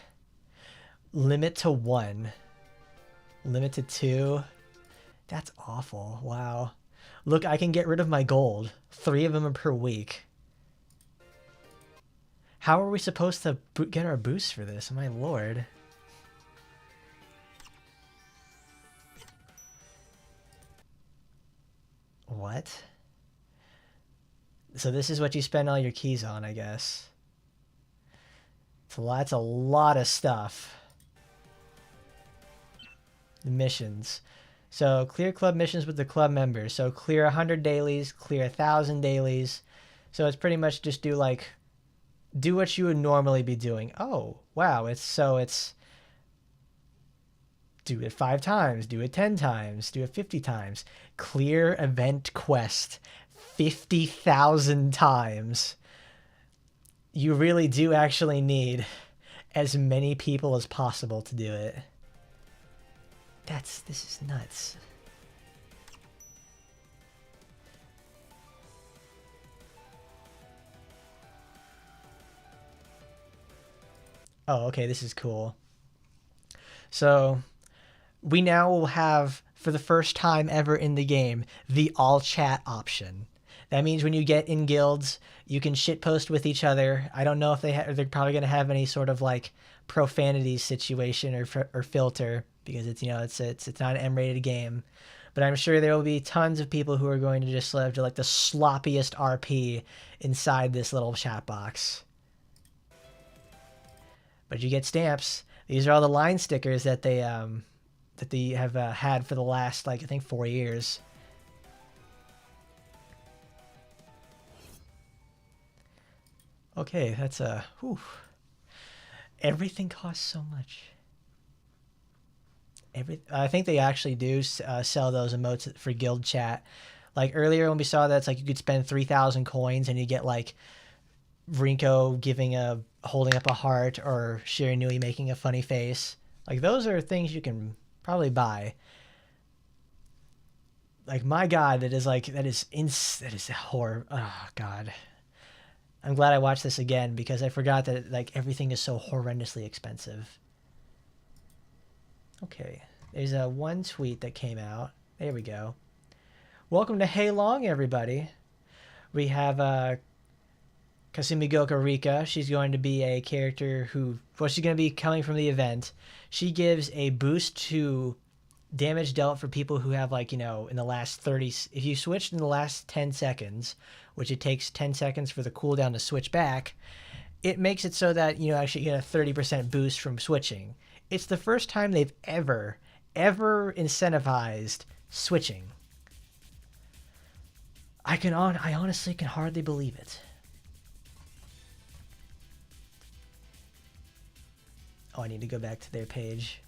Limit to 1. Limit to 2. That's awful. Wow. Look, I can get rid of my gold. 3 of them are per week. How are we supposed to get our boosts for this? My lord. What? So this is what you spend all your keys on, I guess. That's a lot of stuff. The missions. So clear club missions with the club members. So clear 100 dailies, clear 1,000 dailies. So it's pretty much just do what you would normally be doing. Oh, wow. It's do it 5 times, do it 10 times, do it 50 times. Clear event quest 50,000 times. You really do actually need as many people as possible to do it. This is nuts. Oh, okay, this is cool. So we now will have, for the first time ever in the game, the all chat option. That means when you get in guilds, you can shitpost with each other. I don't know if they're probably going to have any sort of like profanity situation or filter, because it's not an M-rated game. But I'm sure there will be tons of people who are going to just live to like the sloppiest RP inside this little chat box. But you get stamps. These are all the line stickers that they have had for the last, like, I think 4 years. Okay, that's whew. Everything costs so much. I think they actually do sell those emotes for guild chat. Like earlier when we saw that, it's like you could spend 3,000 coins and you get like Rinko holding up a heart, or Shiranui making a funny face. Like those are things you can probably buy. Like my god, that is horror. Oh god. I'm glad I watched this again because I forgot that like everything is so horrendously expensive. Okay, there's one tweet that came out. There we go. Welcome to Hey Long, everybody. We have Kasumigoka Rika. She's going to be a character she's going to be coming from the event. She gives a boost to damage dealt for people who have, like, in the last 30... If you switched in the last 10 seconds, which it takes 10 seconds for the cooldown to switch back, it makes it so that, actually get a 30% boost from switching. It's the first time they've ever incentivized switching. I honestly can hardly believe it. Oh, I need to go back to their page.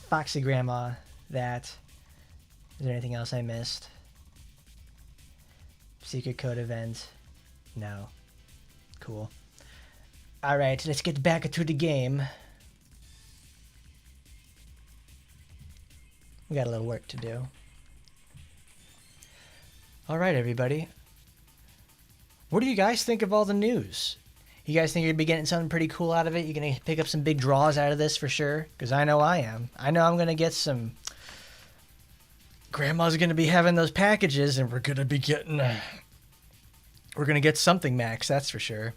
Foxy Grandma, that. Is there anything else I missed? Secret code event. No. Cool. Alright, let's get back into the game. We got a little work to do. Alright, everybody. What do you guys think of all the news? You guys think you're gonna be getting something pretty cool out of it? You're gonna pick up some big draws out of this for sure? Because I know I am. I know I'm gonna get some. Grandma's gonna be having those packages, and we're gonna be getting. We're gonna get something, Max. That's for sure.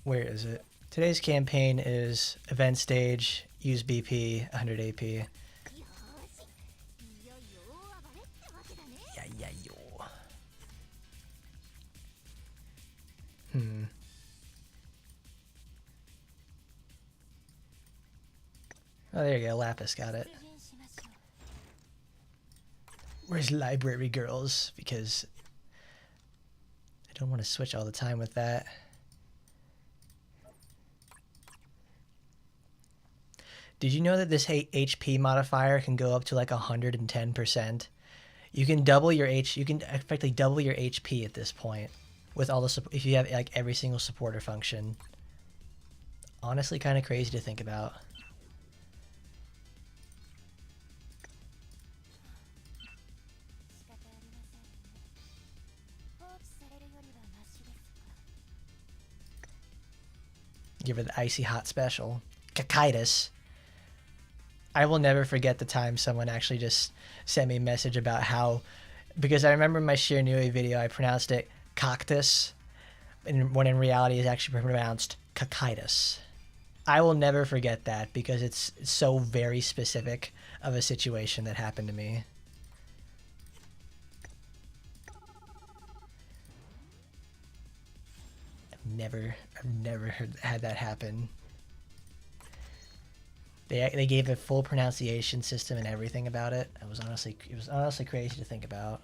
Where is it? Today's campaign is event stage, use BP, 100 AP. Yeah, yo. Oh, there you go. Lapis got it. Where's library girls? Because I don't want to switch all the time with that. Did you know that this HP modifier can go up to like 110%? You can double your You can effectively double your HP at this point with all the if you have like every single supporter function. Honestly, kind of crazy to think about. Give her the icy hot special. Kakaitis. I will never forget the time someone actually just sent me a message about how, because I remember in my Shiranui video I pronounced it cactus, and when in reality it's actually pronounced Kakaitis. I will never forget that because it's so very specific of a situation that happened to me. I've never had that happen. They gave a full pronunciation system and everything about it. It was honestly crazy to think about.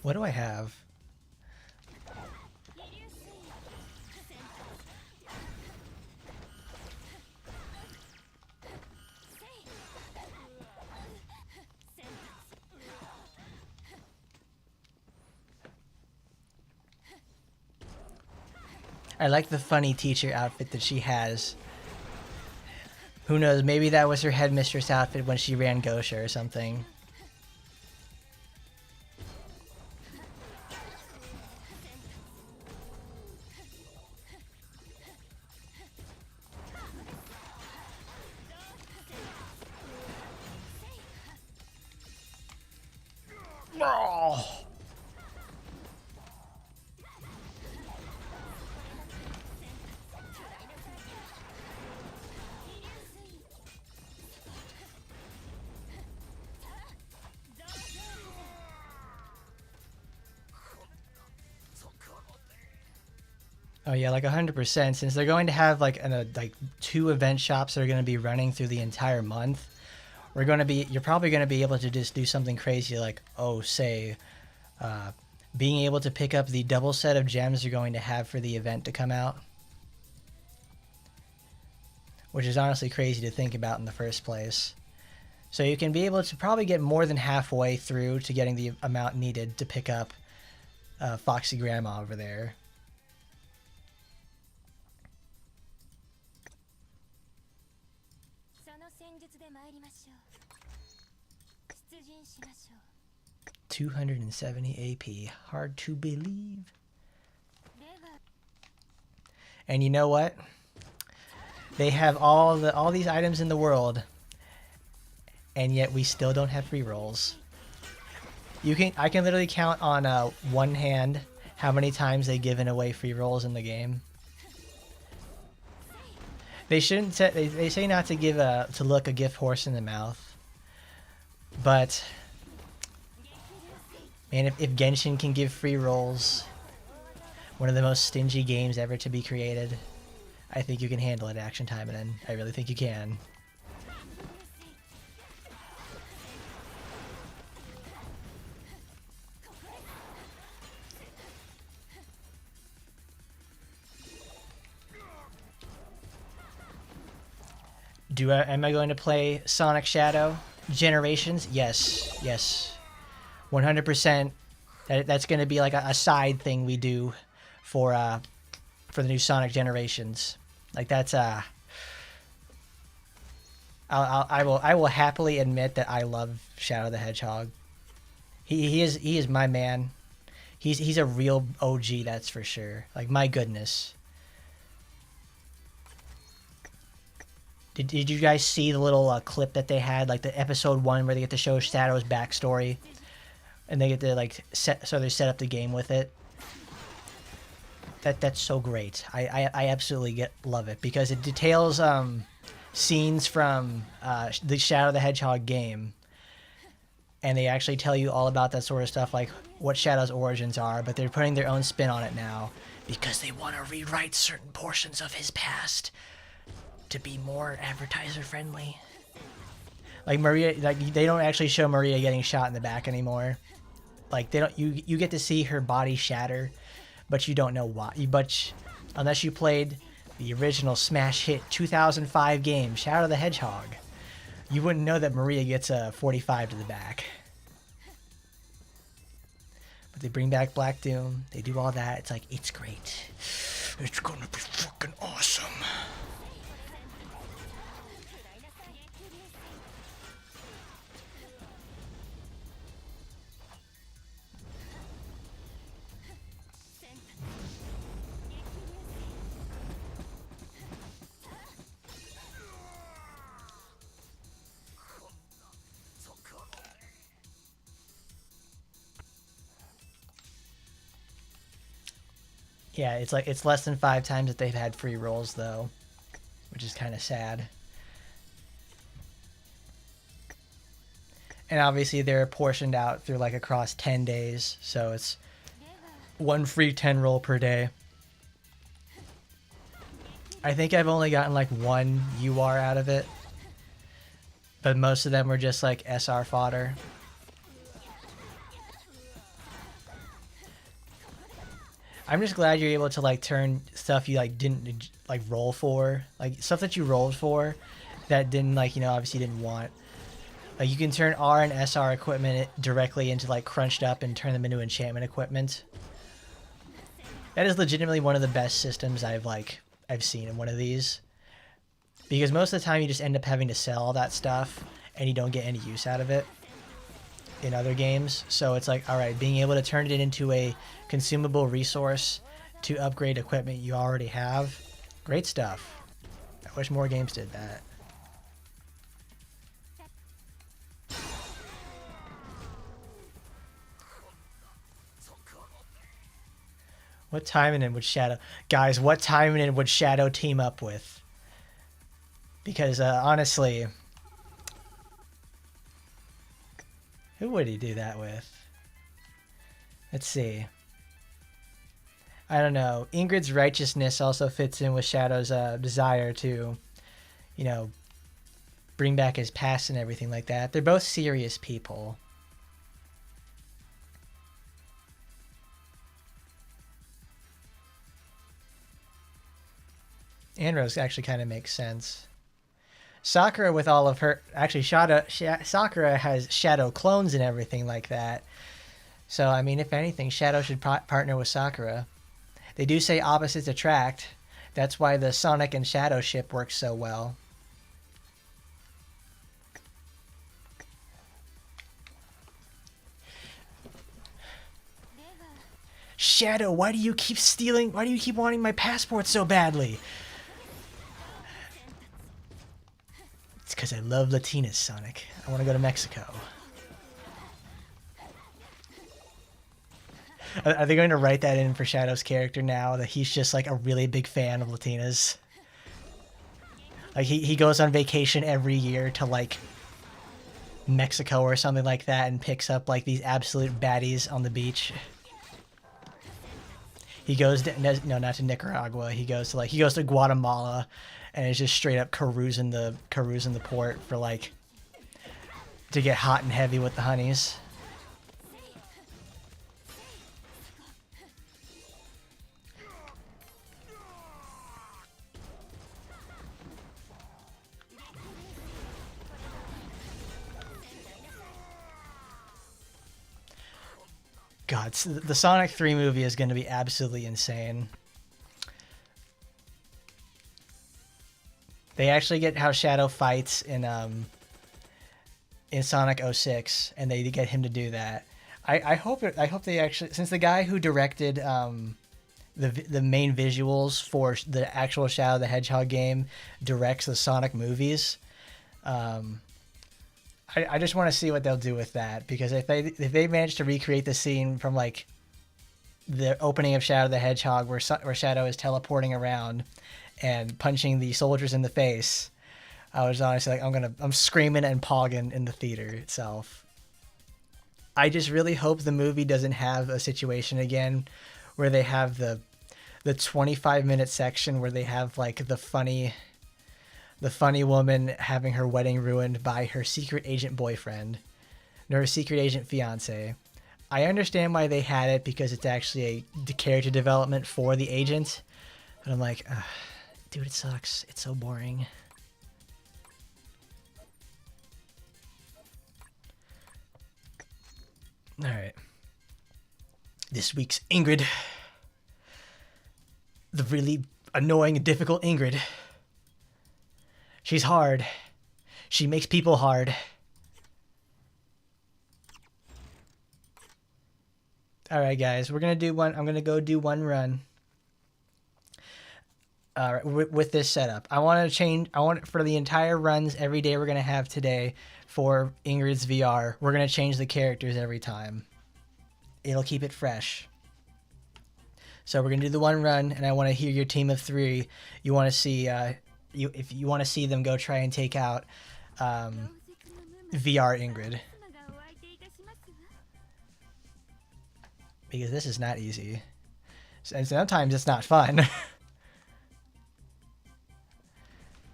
What do I have? I like the funny teacher outfit that she has. Who knows, maybe that was her headmistress outfit when she ran Gosha or something. Oh. Oh yeah, like 100%. Since they're going to have like like 2 event shops that are going to be running through the entire month, you're probably going to be able to just do something crazy like, oh, say, being able to pick up the double set of gems you're going to have for the event to come out, which is honestly crazy to think about in the first place. So you can be able to probably get more than halfway through to getting the amount needed to pick up Foxy Grandma over there. $270 AP. Hard to believe. And you know what? They have all these items in the world, and yet we still don't have free rolls. I can literally count on one hand how many times they've given away free rolls in the game. They shouldn't. They say not to give to look a gift horse in the mouth, but man, if Genshin can give free rolls, one of the most stingy games ever to be created, I think you can handle it, Action Taimanin. I really think you can. Am I going to play Sonic Shadow Generations? Yes, yes, 100%. That's going to be like a side thing we do for the new Sonic Generations. Like that's I will happily admit that I love Shadow the Hedgehog. He is my man. He's a real OG, that's for sure. Like, my goodness. Did you guys see the little clip that they had, like the episode 1 where they get to show Shadow's backstory, and they get to like they set up the game with it? That's so great. I absolutely love it because it details scenes from the Shadow the Hedgehog game, and they actually tell you all about that sort of stuff, like what Shadow's origins are, but they're putting their own spin on it now because they want to rewrite certain portions of his past to be more advertiser friendly. Like Maria, like they don't actually show Maria getting shot in the back anymore. Like they don't. You get to see her body shatter, but you don't know why. But unless you played the original smash hit 2005 game Shadow the Hedgehog, you wouldn't know that Maria gets a 45 to the back. But they bring back Black Doom. They do all that. It's like, it's great. It's gonna be fucking awesome. Yeah, it's like it's less than 5 times that they've had free rolls though, which is kind of sad. And obviously they're portioned out through like across 10 days, so it's one free 10 roll per day. I think I've only gotten like 1 UR out of it, but most of them were just like SR fodder. I'm just glad you're able to like turn stuff you like didn't like roll for, like stuff that you rolled for that didn't like, you know, obviously didn't want. Like you can turn R and SR equipment directly into like crunched up and turn them into enchantment equipment. That is legitimately one of the best systems I've seen in one of these. Because most of the time you just end up having to sell all that stuff and you don't get any use out of it in other games. So it's like, all right, being able to turn it into a consumable resource to upgrade equipment you already have, great stuff. I wish more games did that. What Taimanin would Shadow... Guys, what Taimanin would Shadow team up with? Because, honestly... Who would he do that with? Let's see. I don't know. Ingrid's righteousness also fits in with Shadow's desire to, you know, bring back his past and everything like that. They're both serious people. Andros actually kind of makes sense. Sakura with all of her... Actually, Sakura has Shadow clones and everything like that. So, I mean, if anything, Shadow should partner with Sakura. They do say opposites attract. That's why the Sonic and Shadow ship works so well. Shadow, why do you keep stealing? Why do you keep wanting my passport so badly? It's because I love Latinas, Sonic. I want to go to Mexico. Are they going to write that in for Shadow's character now, that he's just like a really big fan of Latinas? Like he goes on vacation every year to like Mexico or something like that and picks up like these absolute baddies on the beach. He goes to, no, not to Nicaragua. He goes to Guatemala and is just straight up carousing the port for like to get hot and heavy with the honeys. God, the Sonic 3 movie is going to be absolutely insane. They actually get how Shadow fights in Sonic 06, and they get him to do that. I hope they actually, since the guy who directed the main visuals for the actual Shadow the Hedgehog game directs the Sonic movies. I just want to see what they'll do with that, because if they manage to recreate the scene from like the opening of Shadow the Hedgehog where Shadow is teleporting around and punching the soldiers in the face, I was honestly like, I'm screaming and pogging in the theater itself. I just really hope the movie doesn't have a situation again where they have the 25-minute section where they have like the funny woman having her wedding ruined by her secret agent boyfriend, or her secret agent fiance. I understand why they had it, because it's actually a character development for the agent. But I'm like, dude, it sucks. It's so boring. All right. This week's Ingrid. The really annoying and difficult Ingrid. She's hard. She makes people hard. All right, guys, we're gonna do one. I'm gonna go do one run. All right, with this setup, I want to change. I want for the entire runs every day we're gonna have today for Ingrid's VR. We're gonna change the characters every time. It'll keep it fresh. So we're gonna do the one run, and I want to hear your team of 3. You want to see if you want to see them go try and take out VR Ingrid, because this is not easy, and sometimes it's not fun.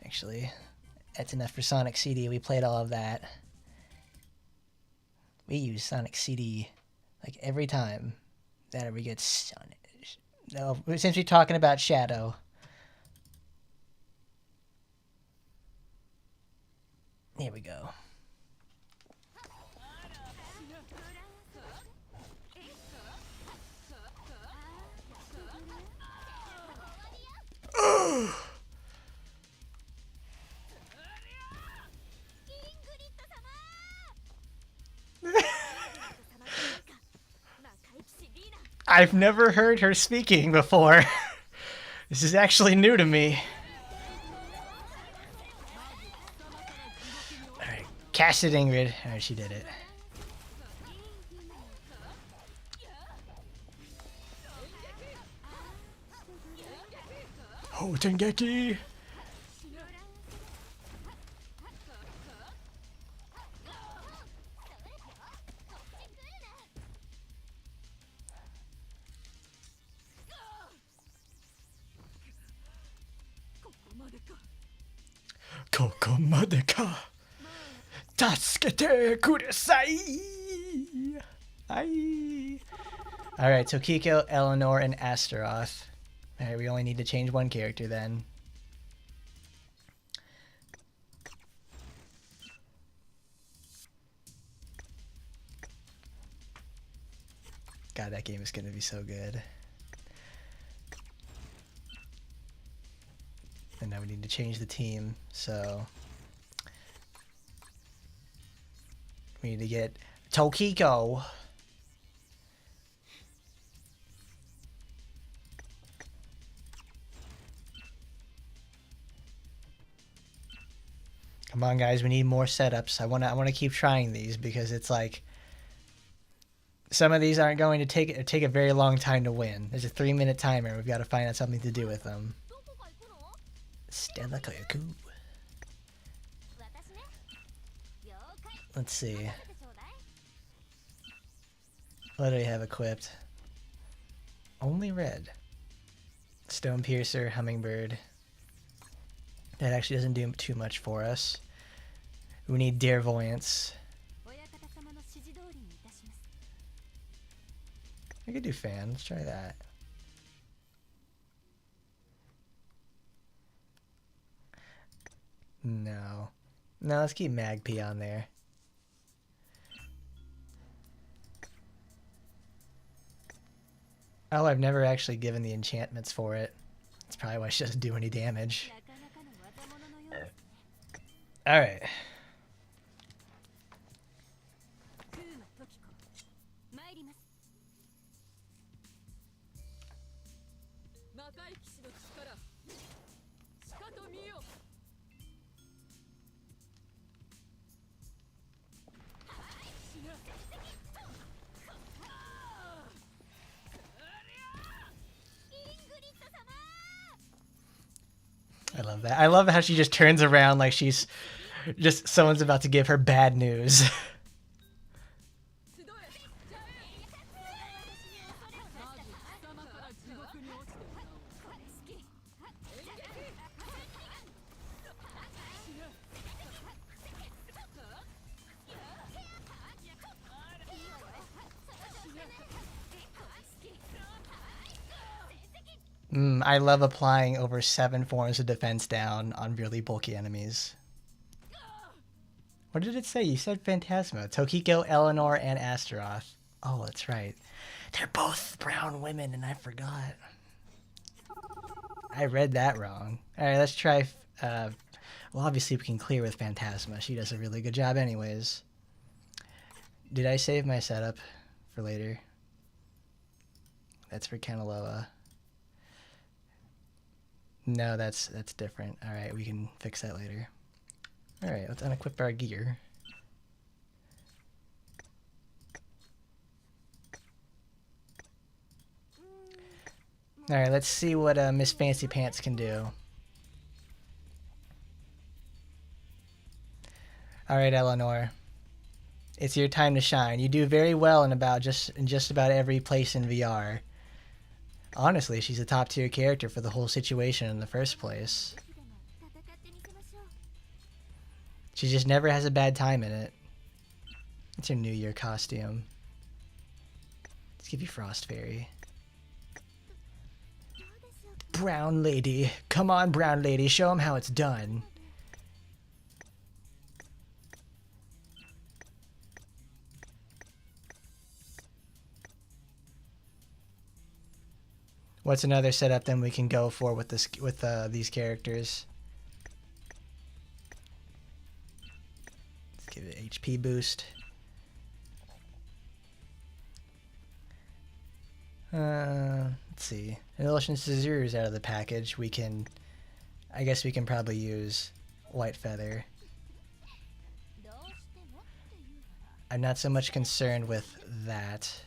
Actually, that's enough for Sonic CD. We played all of that. We use Sonic CD like every time that we get Sonic. No, since we're talking about Shadow. Here we go. I've never heard her speaking before. This is actually new to me. Alright, cast it, Ingrid. Alright, she did it. Oh, Tengeki! Kokomade ka tasukete kudasai. Ai. All right, so Kiko, Eleanor, and Astaroth. All right, we only need to change one character then. God, that game is gonna be so good. And now we need to change the team, so we need to get Tokiko. Come on, guys, we need more setups. I wanna keep trying these, because it's like some of these aren't going to take a very long time to win. There's a 3-minute timer. We've got to find out something to do with them. Stella Koyaku. Let's see. What do we have equipped? Only red. Stone Piercer, Hummingbird. That actually doesn't do too much for us. We need Darevoyance. I could do Fan. Let's try that. No. No, let's keep Magpie on there. Oh, I've never actually given the enchantments for it. That's probably why she doesn't do any damage. Alright. I love that. I love how she just turns around like she's just someone's about to give her bad news. I love applying over 7 forms of defense down on really bulky enemies. What did it say? You said Phantasma. Tokiko, Eleanor, and Astaroth. Oh, that's right. They're both brown women, and I forgot. I read that wrong. Alright, let's try... well, obviously we can clear with Phantasma. She does a really good job anyways. Did I save my setup for later? That's for Kanaloa. No, that's different. Alright, we can fix that later. Alright, let's unequip our gear. Alright, let's see what Miss Fancy Pants can do. Alright, Eleanor. It's your time to shine. You do very well in just about every place in VR. Honestly, she's a top tier character for the whole situation in the first place. She just never has a bad time in it. It's her New Year costume. Let's give you Frost Fairy. Brown Lady. Come on, Brown Lady. Show him how it's done. What's another setup then we can go for with this these characters? Let's give it HP boost. Let's see. In relation to Zuru's out of the package, I guess we can probably use White Feather. I'm not so much concerned with that.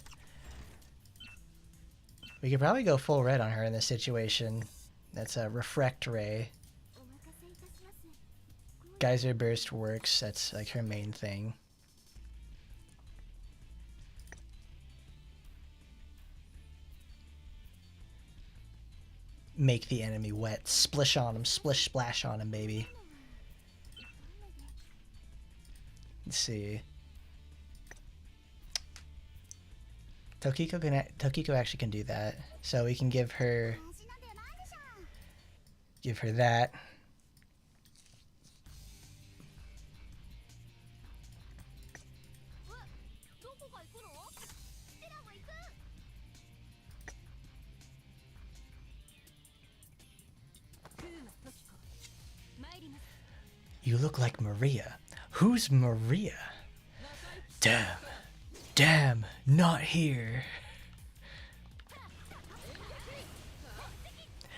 We could probably go full red on her in this situation. That's a Refract Ray. Geyser Burst works. That's like her main thing. Make the enemy wet. Splish on him. Splish splash on him, baby. Let's see. Tokiko actually can do that. So we can give her that. You look like Maria. Who's Maria? Damn. Damn, not here.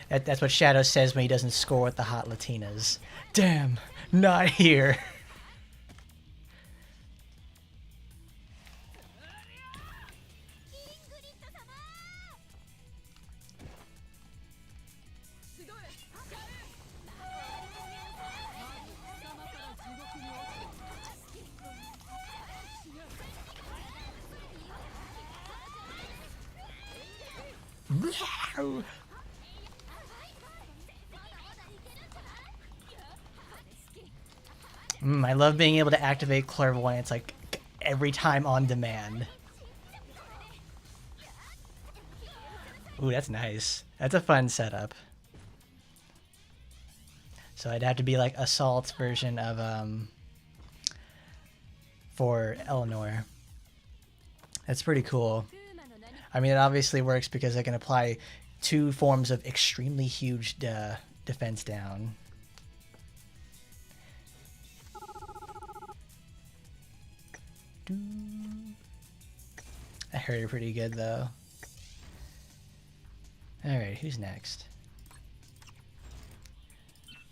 That's what Shadow says when he doesn't score with the hot Latinas. Damn, not here. I love being able to activate Clairvoyance like every time on demand. Ooh, that's nice. That's a fun setup. So I'd have to be like Assault's version of for Eleanor. That's pretty cool. I mean, it obviously works because I can apply 2 forms of extremely huge defense down. That hurt her pretty good, though. Alright, who's next?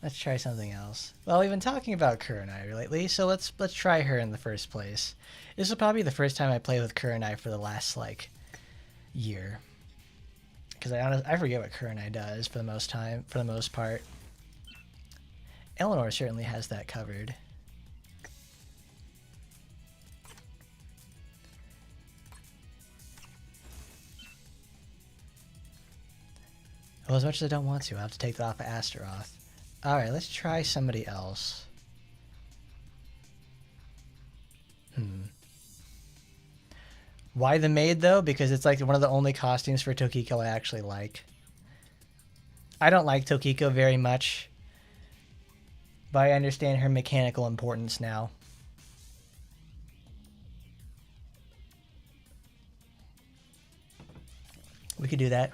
Let's try something else. Well, we've been talking about Kurenai lately, so let's try her in the first place. This will probably be the first time I play with Kurenai for the last, like, year. Because I forget what Kurenai does for the most part. Eleanor certainly has that covered. Well, as much as I don't want to, I'll have to take that off of Astaroth. Alright, let's try somebody else. Why the maid, though? Because it's like one of the only costumes for Tokiko I actually like. I don't like Tokiko very much, but I understand her mechanical importance now. We could do that.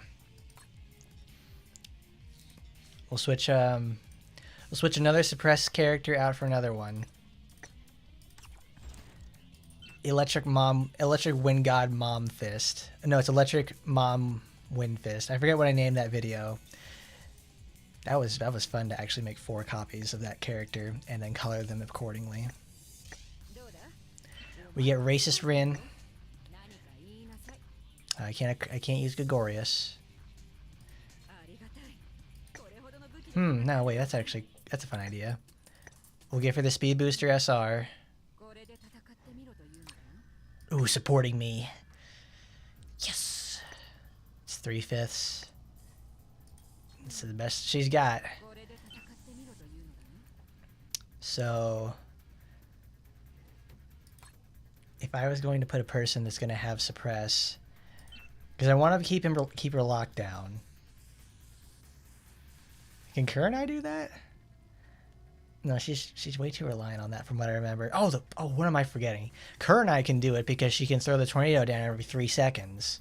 We'll switch another suppressed character out for another one. Electric Wind God Mom Fist. No, it's Electric Mom Wind Fist. I forget what I named that video. That was fun to actually make 4 copies of that character and then color them accordingly. We get Racist Rin. I can't use Gregorius. No, wait, that's a fun idea. We'll give her the Speed Booster SR. Ooh, supporting me. Yes! It's 3/5. It's the best she's got. So, if I was going to put a person that's going to have suppress, because I want to keep her locked down. Can Kurenai do that? No, she's way too reliant on that from what I remember. Oh, what am I forgetting? Kurenai can do it because she can throw the tornado down every 3 seconds.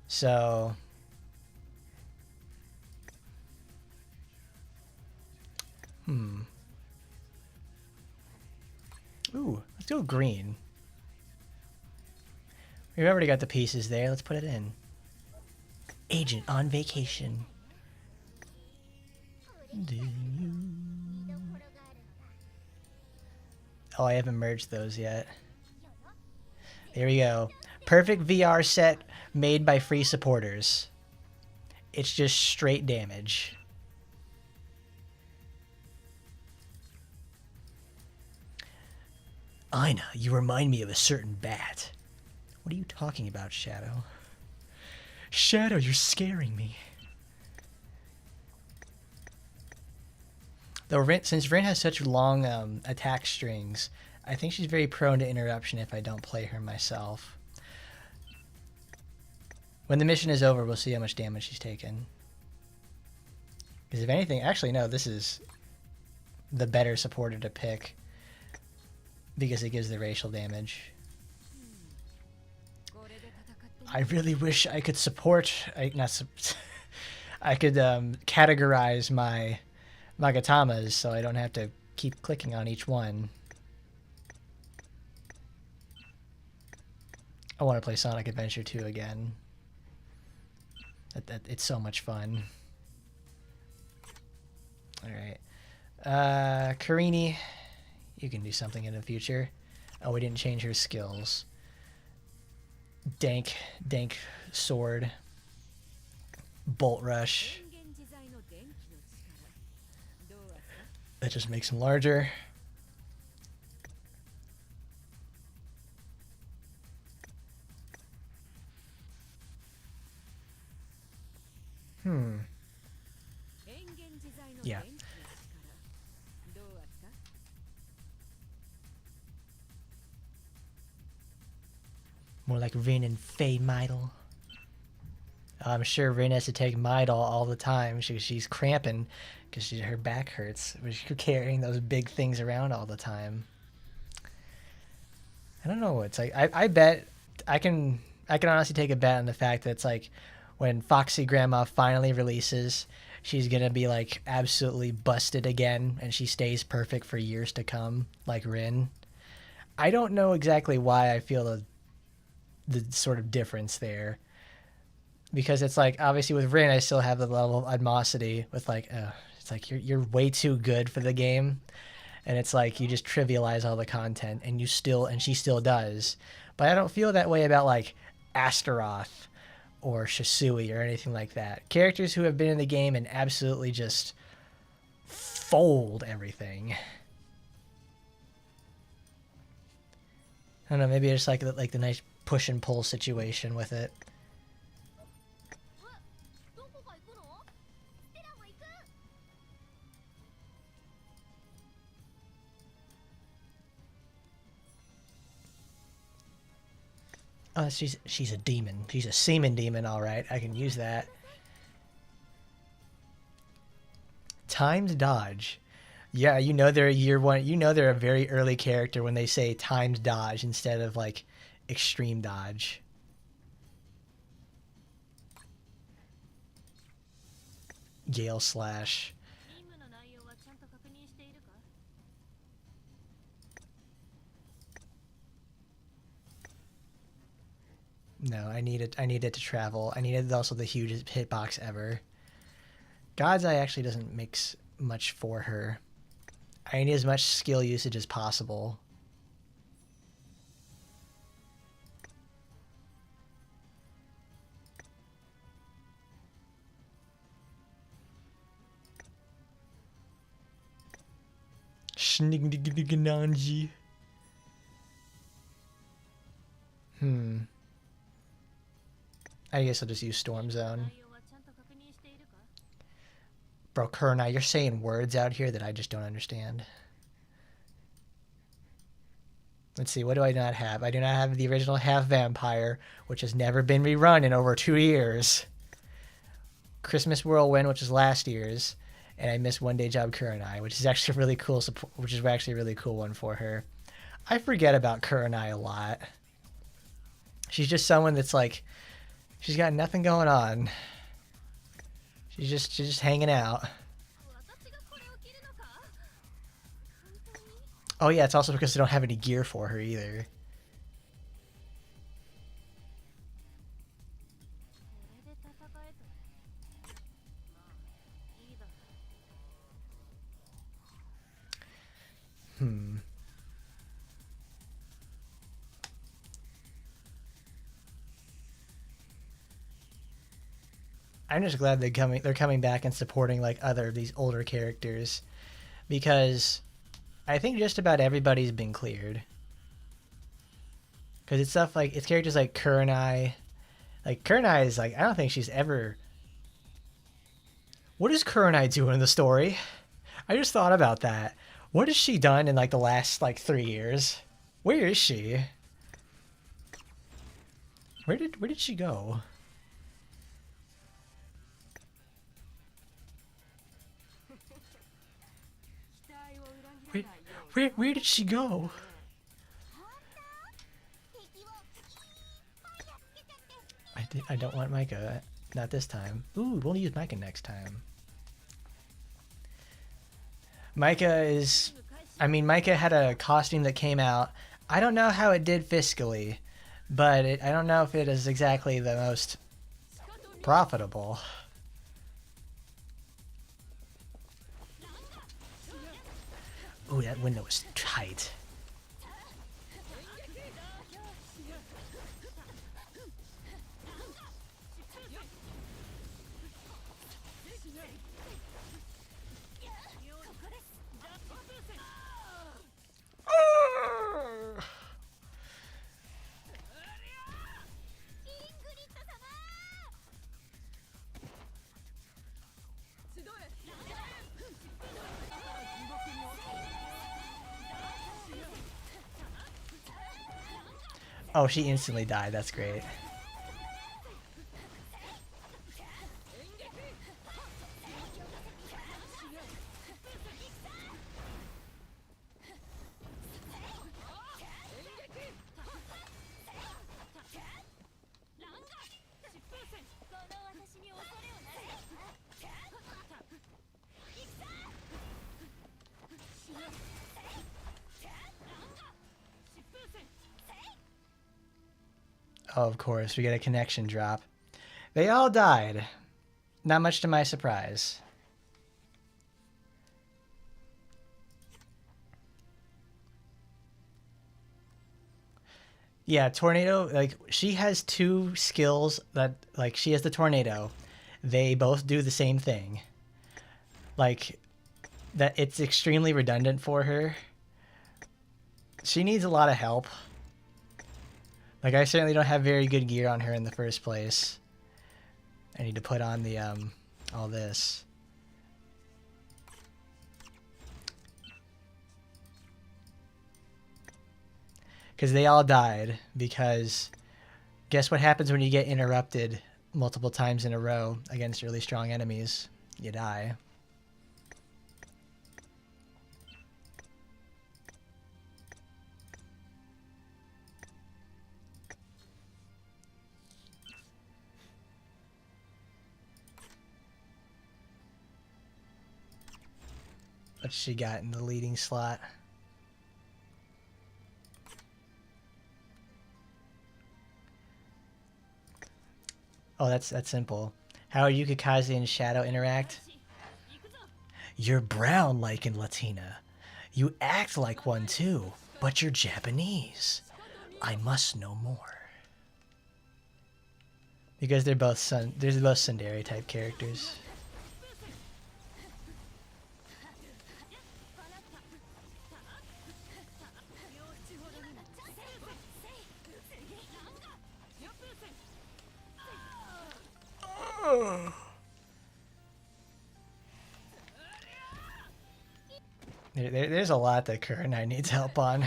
So... Ooh, let's go green. We've already got the pieces there. Let's put it in. Agent on vacation. Oh, I haven't merged those yet. There we go. Perfect VR set made by free supporters. It's just straight damage. Ina, you remind me of a certain bat. What are you talking about, Shadow? Shadow, you're scaring me. Though since Rin has such long attack strings, I think she's very prone to interruption if I don't play her myself. When the mission is over, we'll see how much damage she's taken. Because if anything, actually no, this is the better supporter to pick. Because it gives the racial damage. I really wish I could I could categorize my Magatamas so I don't have to keep clicking on each one. I want to play Sonic Adventure 2 again. It's so much fun. Alright. Karini, you can do something in the future. Oh, we didn't change her skills. Dank sword. Bolt rush. That just makes him larger. Yeah. More like Rin and Faye Midle. I'm sure Rin has to take Midle all the time. She's cramping because her back hurts. She's carrying those big things around all the time. I don't know. It's like I bet I can I can honestly take a bet on the fact that it's like when Foxy Grandma finally releases, she's gonna be like absolutely busted again, and she stays perfect for years to come, like Rin. I don't know exactly why I feel the sort of difference there, because it's like obviously with Rin, I still have the level of animosity with like, it's like you're way too good for the game, and it's like you just trivialize all the content, and she still does. But I don't feel that way about like Astaroth or Shisui or anything like that. Characters who have been in the game and absolutely just fold everything. I don't know, maybe it's like the nice push and pull situation with it. Oh, she's a demon. She's a semen demon, all right. I can use that. Timed dodge. Yeah, you know they're a year one. You know they're a very early character when they say timed dodge instead of like extreme dodge. Gale slash. No, I needed to travel. I needed also the hugest hitbox ever. God's Eye actually doesn't mix much for her. I need as much skill usage as possible. Snignignanji. I guess I'll just use Storm Zone. Bro, Kurna, you're saying words out here that I just don't understand. Let's see, what do I not have? I do not have the original Half Vampire, which has never been rerun in over 2 years. Christmas Whirlwind, which is last year's. And I missed One Day Job Kurenai, which is actually really cool. Which is actually a really cool one for her. I forget about Kurenai a lot. She's just someone that's like, she's got nothing going on. She's just hanging out. Oh yeah, it's also because they don't have any gear for her either. I'm just glad they're coming back and supporting like these older characters, because I think just about everybody's been cleared. Because it's stuff like it's characters like Kurenai. Like Kurenai is like, I don't think she's ever. What is Kurenai doing in the story? I just thought about that. What has she done in like the last like 3 years? Where is she? Where did she go? Where did she go? I don't want Micah. Not this time. Ooh, we'll use Micah next time. Micah had a costume that came out. I don't know how it did fiscally, but I don't know if it is exactly the most profitable. Ooh, that window was tight. Oh, she instantly died. That's great. Oh, of course, we get a connection drop. They all died. Not much to my surprise. Yeah, tornado, like, she has two skills that, like, she has the tornado. They both do the same thing. Like, that it's extremely redundant for her. She needs a lot of help. Like, I certainly don't have very good gear on her in the first place. I need to put on the, all this. Because they all died, because guess what happens when you get interrupted multiple times in a row against really strong enemies? You die. What she got in the leading slot? Oh, that's simple. How are Yukikaze and Shadow interact? You're brown like in Latina. You act like one too, but you're Japanese. I must know more. Because they're both tsundere type characters. There's a lot that Kurenai needs help on.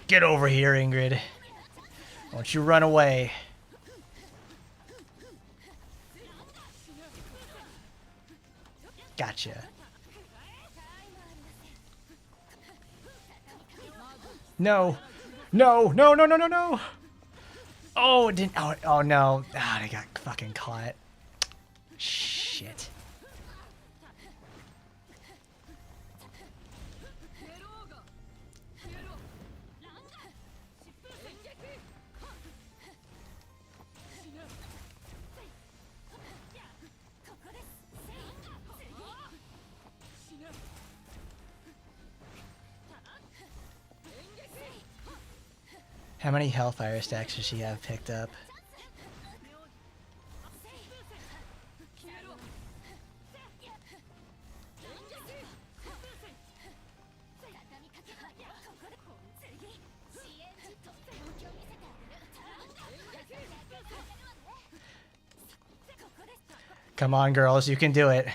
Get over here, Ingrid. Don't you run away. Gotcha. No. No, no, no, no, no, no. Oh, it didn't. Oh no. Ah, they got fucking caught. Shit. How many Hellfire stacks does she have picked up? Come on, girls, you can do it.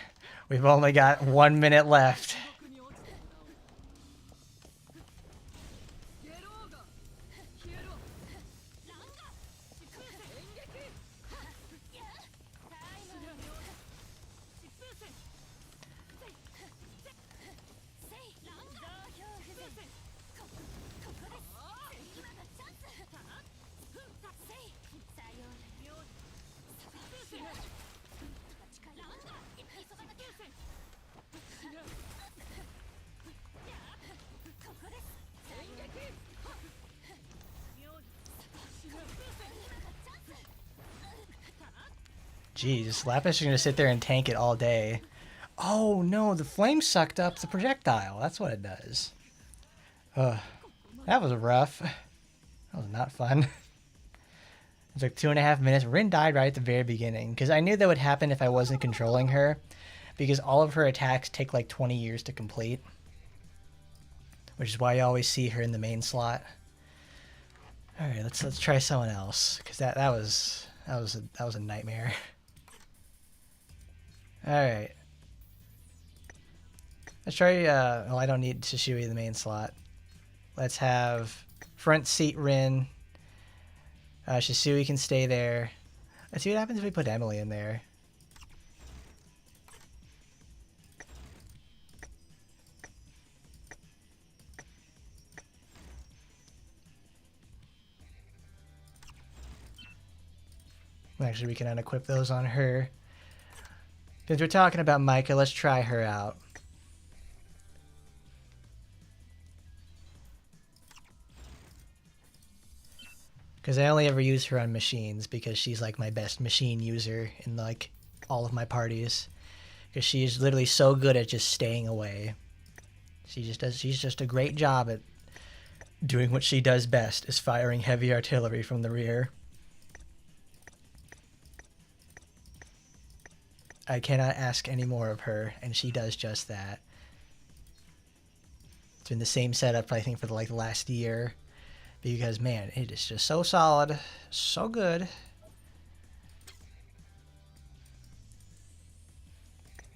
We've only got 1 minute left. Jeez, Lapis is going to sit there and tank it all day. Oh no, the flame sucked up the projectile. That's what it does. Ugh, that was rough. That was not fun. It's like 2.5 minutes. Rin died right at the very beginning because I knew that would happen if I wasn't controlling her, because all of her attacks take like 20 years to complete, which is why you always see her in the main slot. All right, let's try someone else because that was a nightmare. All right, let's try. Oh, I don't need Shishui in the main slot. Let's have front seat Rin. Shisui can stay there. Let's see what happens if we put Emily in there. Actually, we can unequip those on her. Since we're talking about Micah, let's try her out. Because I only ever use her on machines because she's like my best machine user in like all of my parties. Because she's literally so good at just staying away. She's just a great job at doing what she does best, is firing heavy artillery from the rear. I cannot ask any more of her, and she does just that. It's been the same setup, I think, for the last year. Because, man, it is just so solid. So good. I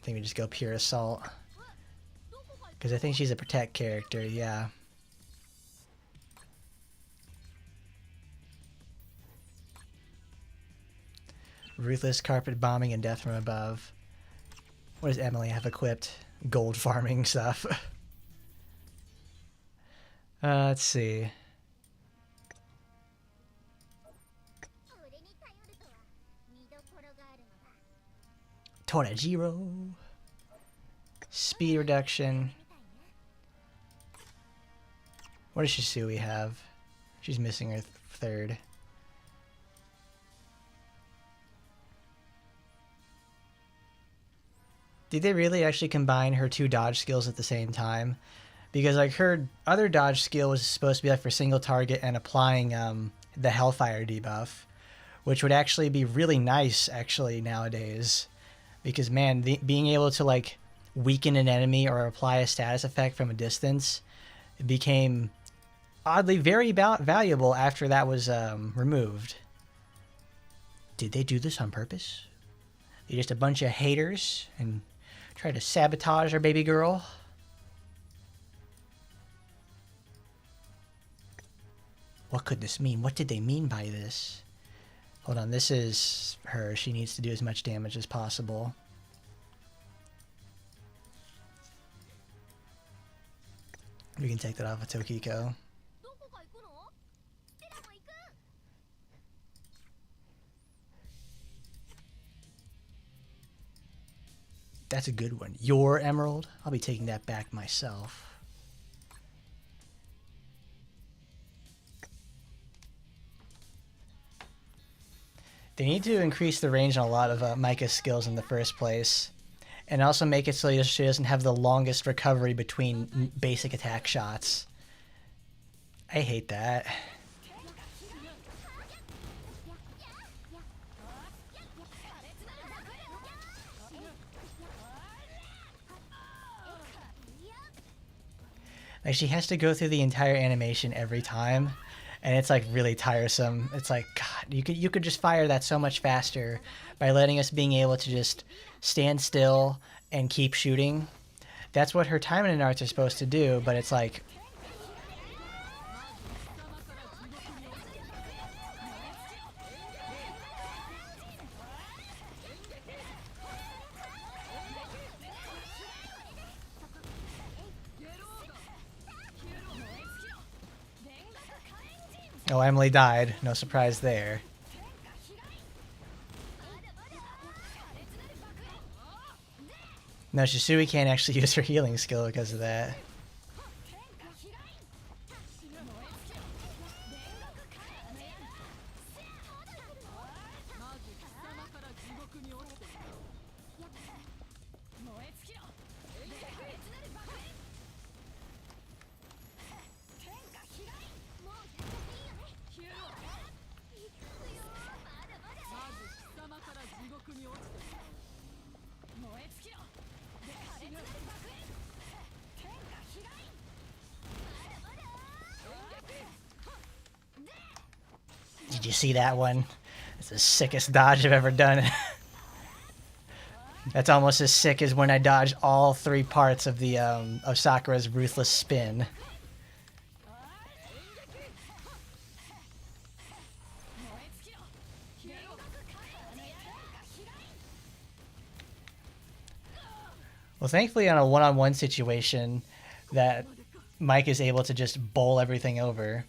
think we just go pure assault. Because I think she's a protect character, yeah. Ruthless carpet bombing and death from above. What does Emily have equipped? Gold farming stuff. Let's see. Torajiro. Speed reduction. What does Shisui have? She's missing her third. Did they really actually combine her two dodge skills at the same time? Because like her other dodge skill was supposed to be like for single target and applying the Hellfire debuff, which would actually be really nice actually nowadays. Because man, being able to like weaken an enemy or apply a status effect from a distance became oddly very valuable after that was removed. Did they do this on purpose? They're just a bunch of haters and try to sabotage our baby girl. What could this mean? What did they mean by this? Hold on, this is her. She needs to do as much damage as possible. We can take that off of Tokiko. That's a good one. Your emerald? I'll be taking that back myself. They need to increase the range on a lot of Micah's skills in the first place. And also make it so she doesn't have the longest recovery between basic attack shots. I hate that. Like she has to go through the entire animation every time, and it's like really tiresome. It's like, God, you could just fire that so much faster by letting us being able to just stand still and keep shooting. That's what her Taimanin arts are supposed to do, but it's like, oh, Emily died. No surprise there. No, Shisui can't actually use her healing skill because of that. Did you see that one? It's the sickest dodge I've ever done. That's almost as sick as when I dodged all three parts of the of Sakura's ruthless spin. Well, thankfully on a one-on-one situation that Mike is able to just bowl everything over.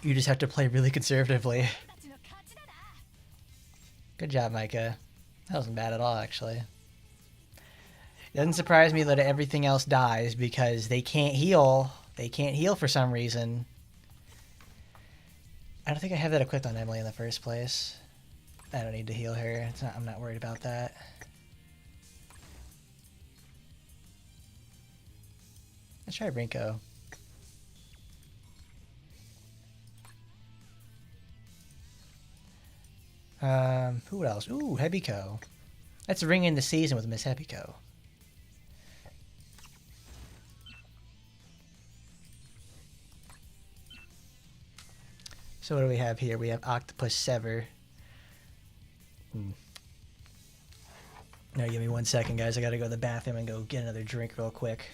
You just have to play really conservatively. Good job, Micah. That wasn't bad at all, actually. It doesn't surprise me that everything else dies because they can't heal. They can't heal for some reason. I don't think I have that equipped on Emily in the first place. I don't need to heal her. I'm not worried about that. Let's try Rinko. Who else? Ooh, Hebiko. Let's ring in the season with Miss Hebiko. So what do we have here? We have Octopus Sever. No, give me 1 second, guys. I gotta go to the bathroom and go get another drink real quick.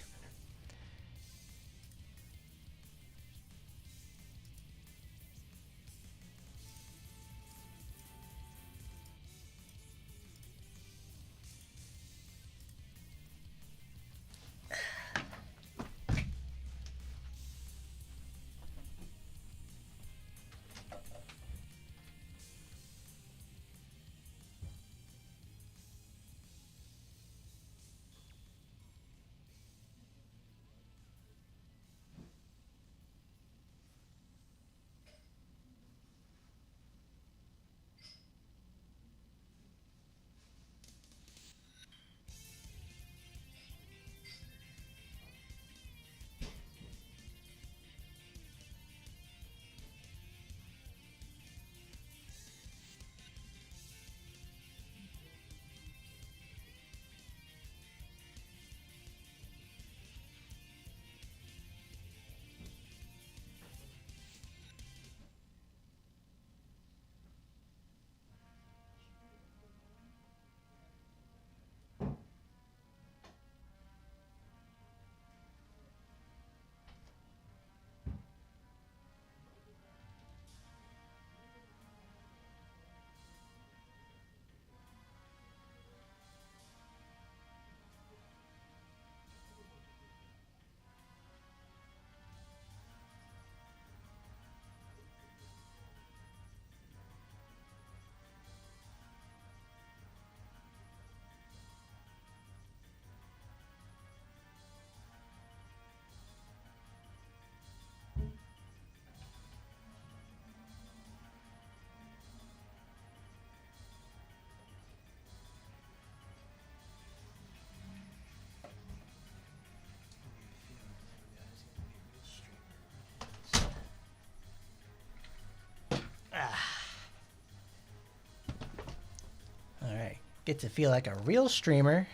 Alright. Get to feel like a real streamer.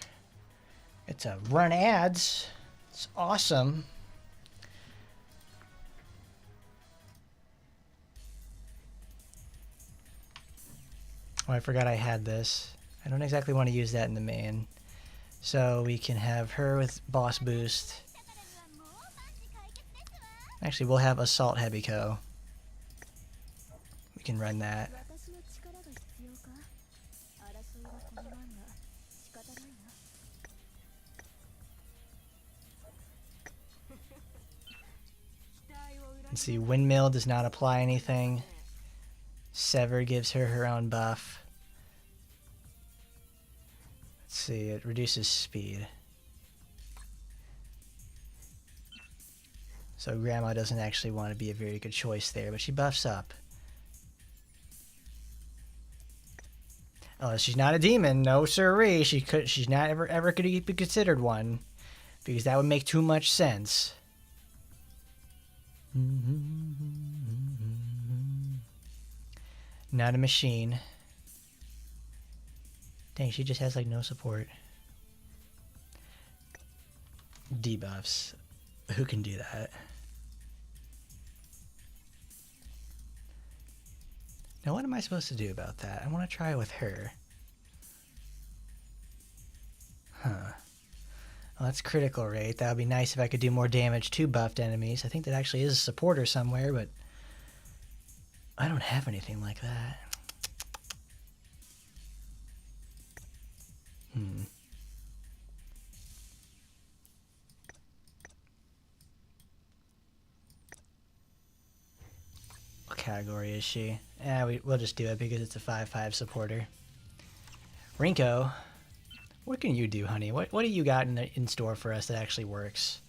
Get to run ads. It's awesome. Oh, I forgot I had this. I don't exactly want to use that in the main. So we can have her with boss boost. Actually, we'll have Assault Hebiko. We can run that. Let's see, Windmill does not apply anything. Sever gives her her own buff. Let's see, it reduces speed. So Grandma doesn't actually want to be a very good choice there, but she buffs up. Oh, she's not a demon, no siree. She's not ever could be considered one, because that would make too much sense. Not a machine. Dang, she just has like no support. Debuffs. Who can do that? Now what am I supposed to do about that? I want to try it with her. Huh. Well, that's critical rate. That would be nice if I could do more damage to buffed enemies. I think that actually is a supporter somewhere, but I don't have anything like that. What category is she? We'll just do it because it's a 5/5 supporter. Rinko, what can you do, honey? What do you got in store for us that actually works?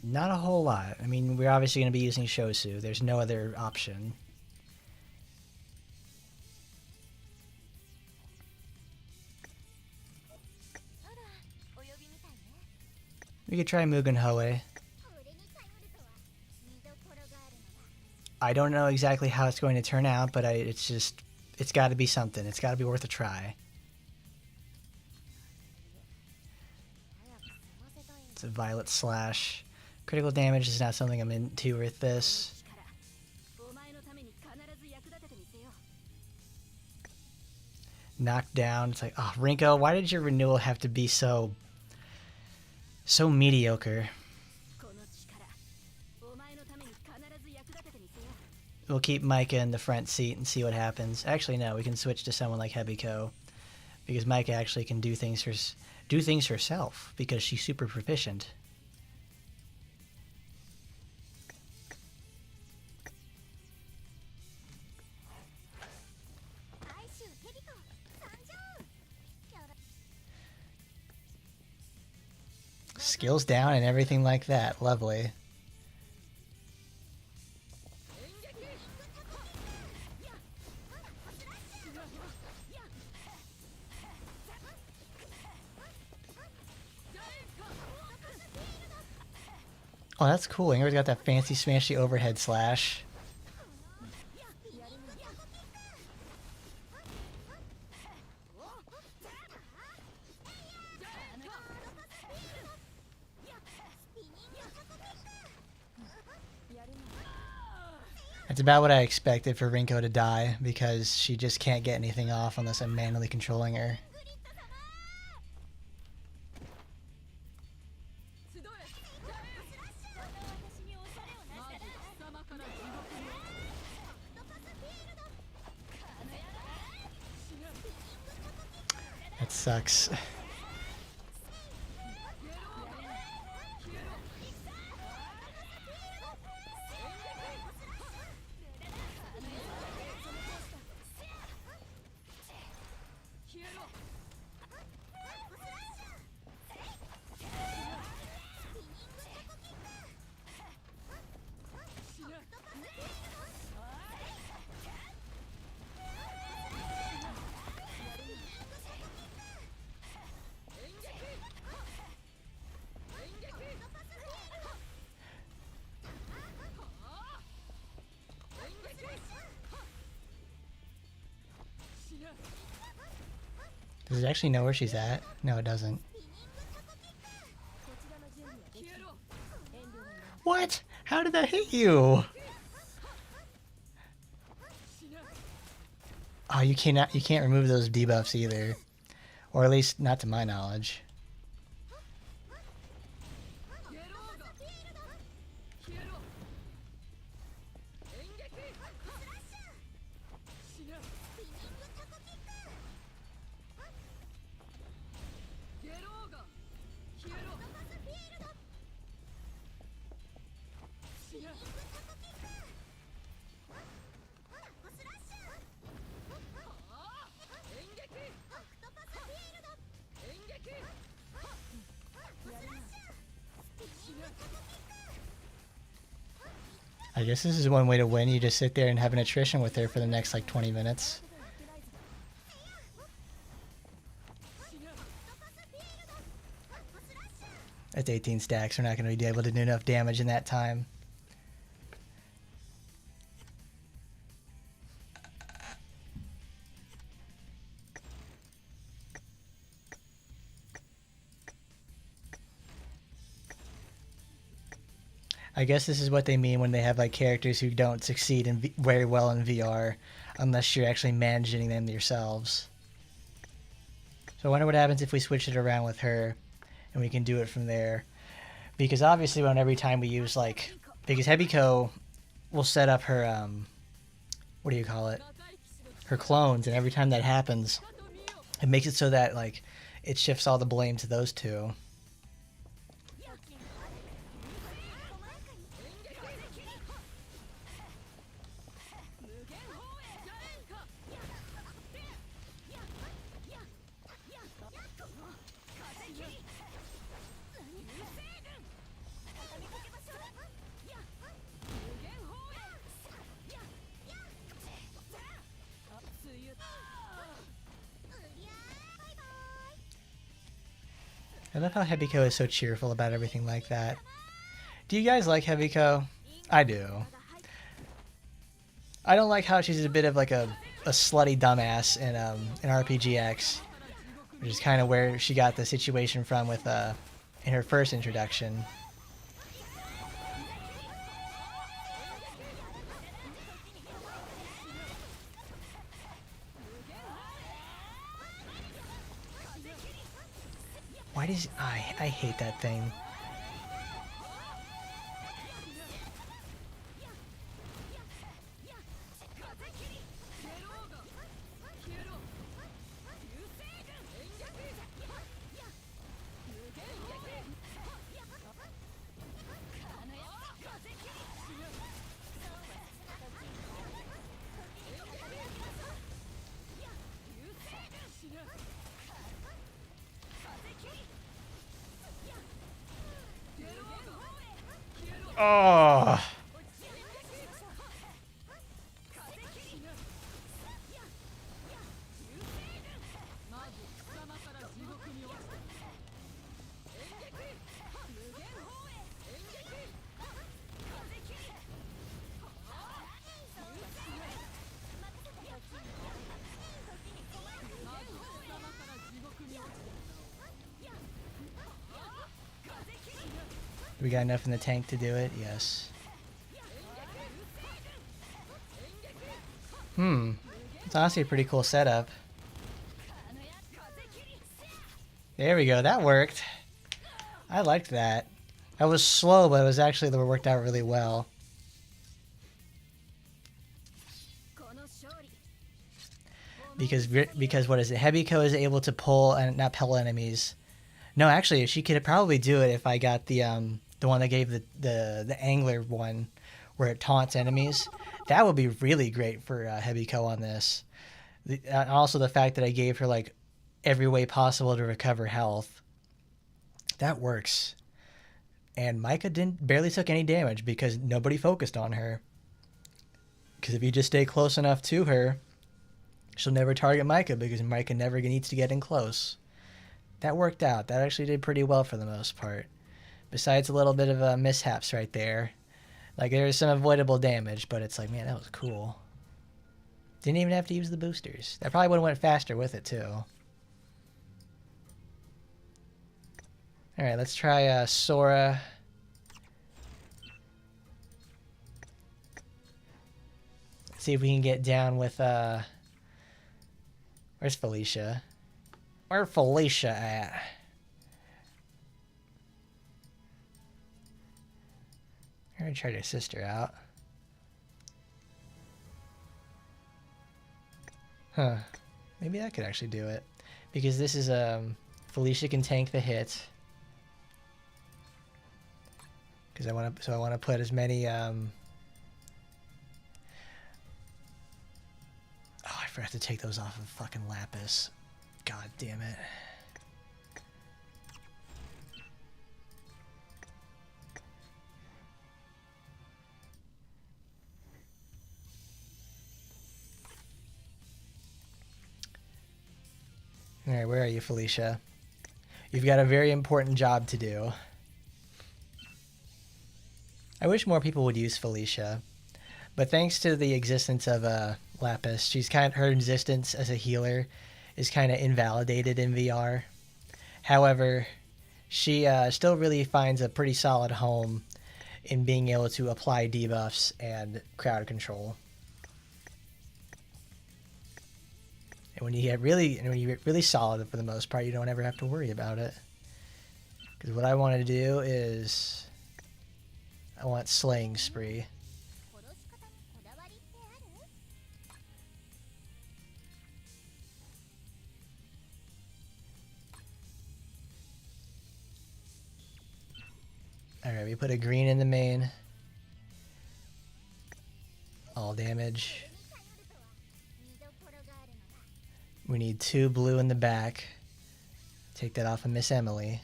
Not a whole lot. I mean, we're obviously going to be using Shosu. There's no other option. We could try Mugen Hoe. I don't know exactly how it's going to turn out, but it's got to be something. It's got to be worth a try. It's a Violet Slash. Critical damage is not something I'm into with this. Knocked down. It's like, oh, Rinko, why did your renewal have to be so mediocre? We'll keep Micah in the front seat and see what happens. Actually, no, we can switch to someone like Hebiko, because Micah actually can do things herself because she's super proficient. Skills down and everything like that. Lovely. Oh, that's cool. Ingrid's got that fancy smashy overhead slash. That's about what I expected for Rinko to die, because she just can't get anything off unless I'm manually controlling her. That sucks. Does it actually know where she's at? No, it doesn't. What? How did that hit you? Oh, you can't remove those debuffs either. Or at least not to my knowledge. I guess this is one way to win. You just sit there and have an attrition with her for the next like 20 minutes. That's 18 stacks. We're not going to be able to do enough damage in that time. I guess this is what they mean when they have like characters who don't succeed very well in VR unless you're actually managing them yourselves. So I wonder what happens if we switch it around with her and we can do it from there. Because obviously when every time we use like, because Hebiko will set up her, what do you call it? Her clones, and every time that happens, it makes it so that like it shifts all the blame to those two. I love how Hebiko is so cheerful about everything like that. Do you guys like Hebiko? I do. I don't like how she's a bit of like a slutty dumbass in RPGX, which is kind of where she got the situation from with in her first introduction. Why does I hate that thing. Oh. We got enough in the tank to do it? Yes. It's honestly a pretty cool setup. There we go, that worked. I liked that. That was slow, but it was actually that worked out really well. Because what is it? Hebiko is able to pull and not pull enemies. No, actually, she could probably do it if I got the one that gave the angler one, where it taunts enemies. That would be really great for Hebiko on this. Also, the fact that I gave her like every way possible to recover health. That works. And Micah barely took any damage because nobody focused on her. Because if you just stay close enough to her, she'll never target Micah because Micah never needs to get in close. That worked out. That actually did pretty well for the most part. Besides a little bit of mishaps right there. Like, there was some avoidable damage, but it's like, man, that was cool. Didn't even have to use the boosters. That probably would have went faster with it, too. Alright, let's try Sora. See if we can get down with, where's Felicia? Where's Felicia at? I'm gonna try to assist her out. Huh. Maybe I could actually do it. Because this is, Felicia can tank the hit. Because I want to put as many, Oh, I forgot to take those off of fucking Lapis. God damn it. Alright, where are you, Felicia? You've got a very important job to do. I wish more people would use Felicia. But thanks to the existence of Lapis, her existence as a healer is kind of invalidated in VR. However, she still really finds a pretty solid home in being able to apply debuffs and crowd control. And when you get really solid for the most part, you don't ever have to worry about it. Because what I want to do is I want Slaying Spree. Alright, we put a green in the main. All damage. We need 2 blue in the back. Take that off of Miss Emily.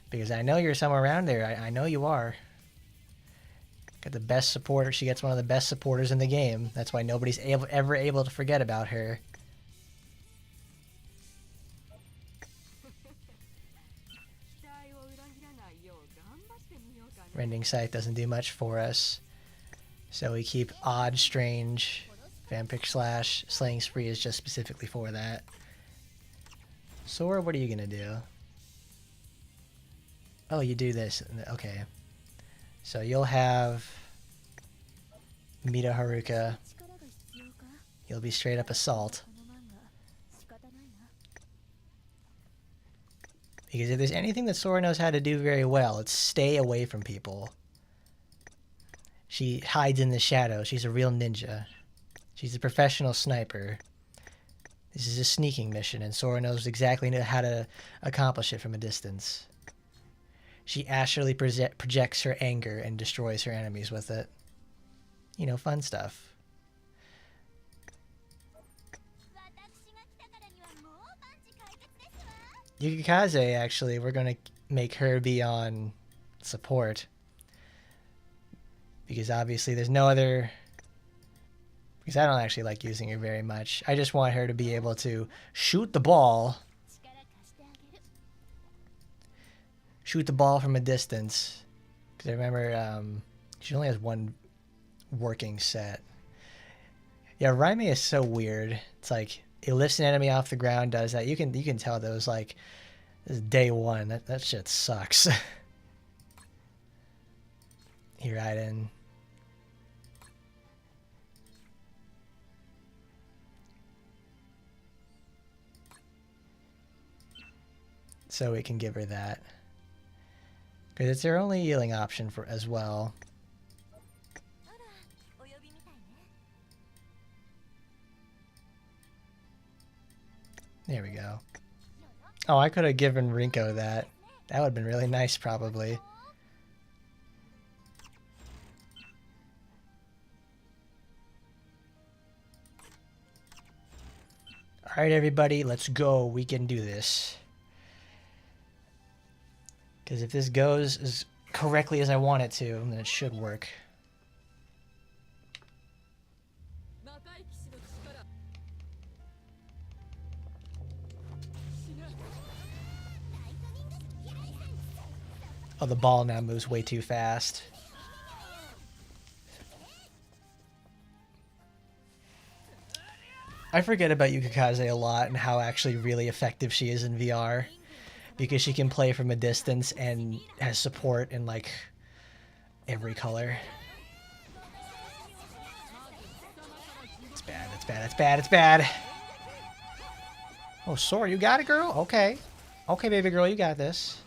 Because I know you're somewhere around there. I know you are. Got the best supporter. She gets one of the best supporters in the game. That's why nobody's ever able to forget about her. Rending Sight doesn't do much for us. So we keep Odd, Strange, Vampiric Slash. Slaying Spree is just specifically for that. Sora, what are you gonna do? Oh, you do this. Okay. So you'll have Mita Haruka. You'll be straight up Assault. Because if there's anything that Sora knows how to do very well, it's stay away from people. She hides in the shadows. She's a real ninja. She's a professional sniper. This is a sneaking mission, and Sora knows exactly how to accomplish it from a distance. She astrally projects her anger and destroys her enemies with it. You know, fun stuff. Yukikaze, actually, we're going to make her be on support. Because obviously there's no other... Because I don't actually like using her very much. I just want her to be able to shoot the ball. Shoot the ball from a distance. Because I remember she only has one working set. Yeah, Raime is so weird. It's like it lifts an enemy off the ground, does that. You can tell that was like this is day one. That shit sucks. Here, Raiden. So we can give her that. Because it's her only healing option for as well. There we go. Oh, I could have given Rinko that. That would have been really nice, probably. Alright, everybody, let's go. We can do this. Because if this goes as correctly as I want it to, then it should work. Oh, the ball now moves way too fast. I forget about Yukikaze a lot and how actually really effective she is in VR. Because she can play from a distance and has support in like every color. It's bad, it's bad, it's bad, it's bad. Oh, Sora, you got it, girl? Okay. Okay, baby girl, you got this.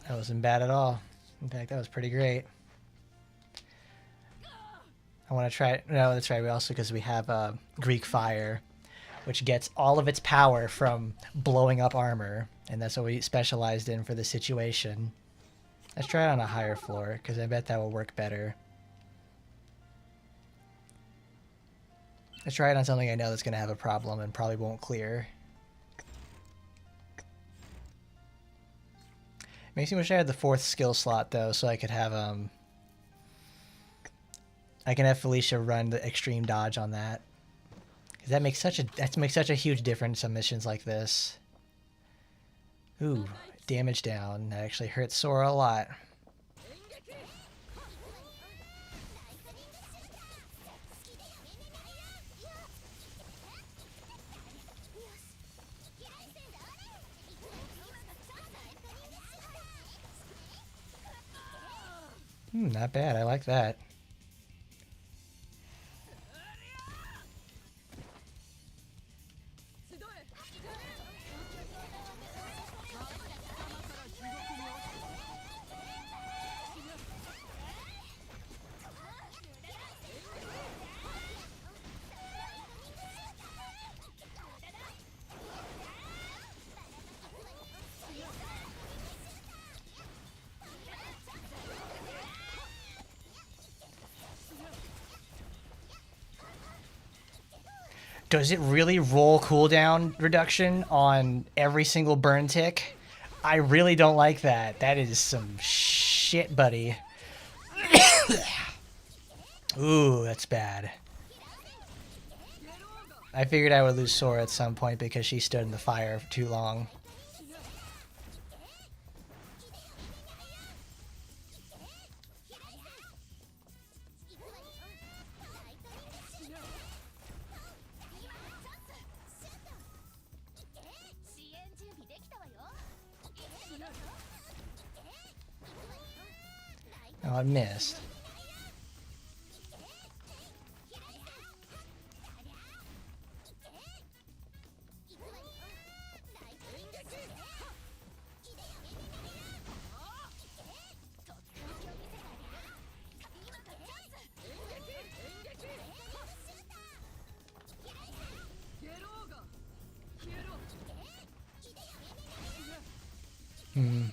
That wasn't bad at all. In fact, that was pretty great. I want to try it. No, that's right. We also, because we have Greek Fire, which gets all of its power from blowing up armor. And that's what we specialized in for the situation. Let's try it on a higher floor, because I bet that will work better. Let's try it on something I know that's going to have a problem and probably won't clear. Makes me wish I had the 4th skill slot though, so I could have I can have Felicia run the extreme dodge on that. Cause that makes such a huge difference on missions like this. Ooh, damage down. That actually hurts Sora a lot. Not bad. I like that. Does it really roll cooldown reduction on every single burn tick? I really don't like that. That is some shit, buddy. Ooh, that's bad. I figured I would lose Sora at some point because she stood in the fire for too long. Oh, I missed.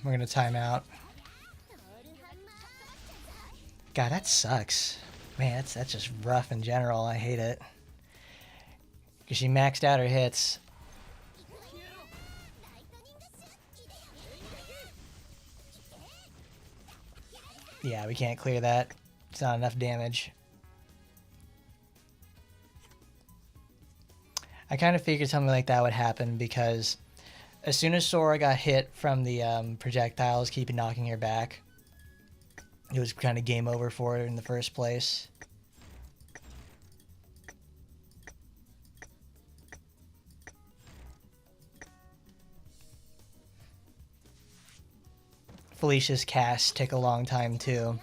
We're gonna time out. God, that sucks. Man, that's just rough in general. I hate it. Because she maxed out her hits. Yeah, we can't clear that. It's not enough damage. I kind of figured something like that would happen because as soon as Sora got hit from the projectiles, keeping knocking her back, it was kind of game over for her in the first place. Felicia's casts take a long time too.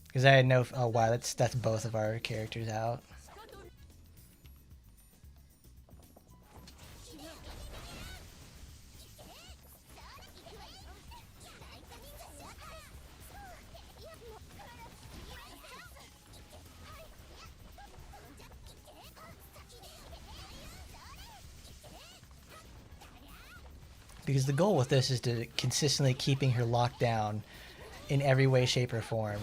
Because I had no... Oh wow, that's both of our characters out. Because the goal with this is to consistently keeping her locked down in every way, shape, or form.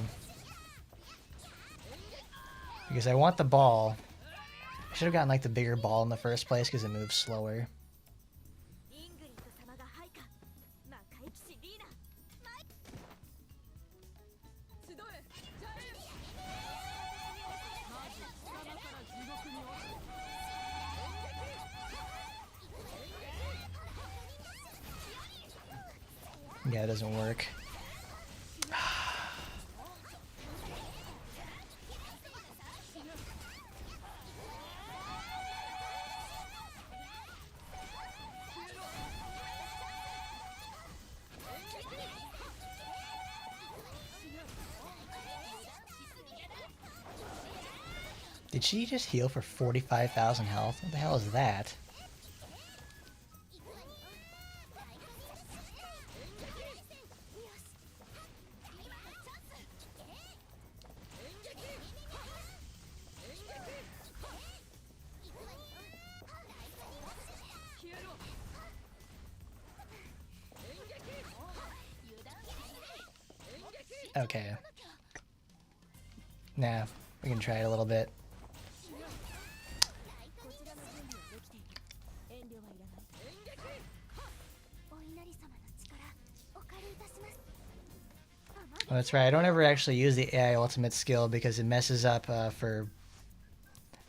Because I want the ball. I should have gotten like the bigger ball in the first place because it moves slower. Yeah, it doesn't work. Did she just heal for 45,000 health? What the hell is that? Okay. Nah, we can try it a little bit. Oh, that's right, I don't ever actually use the AI ultimate skill because it messes up for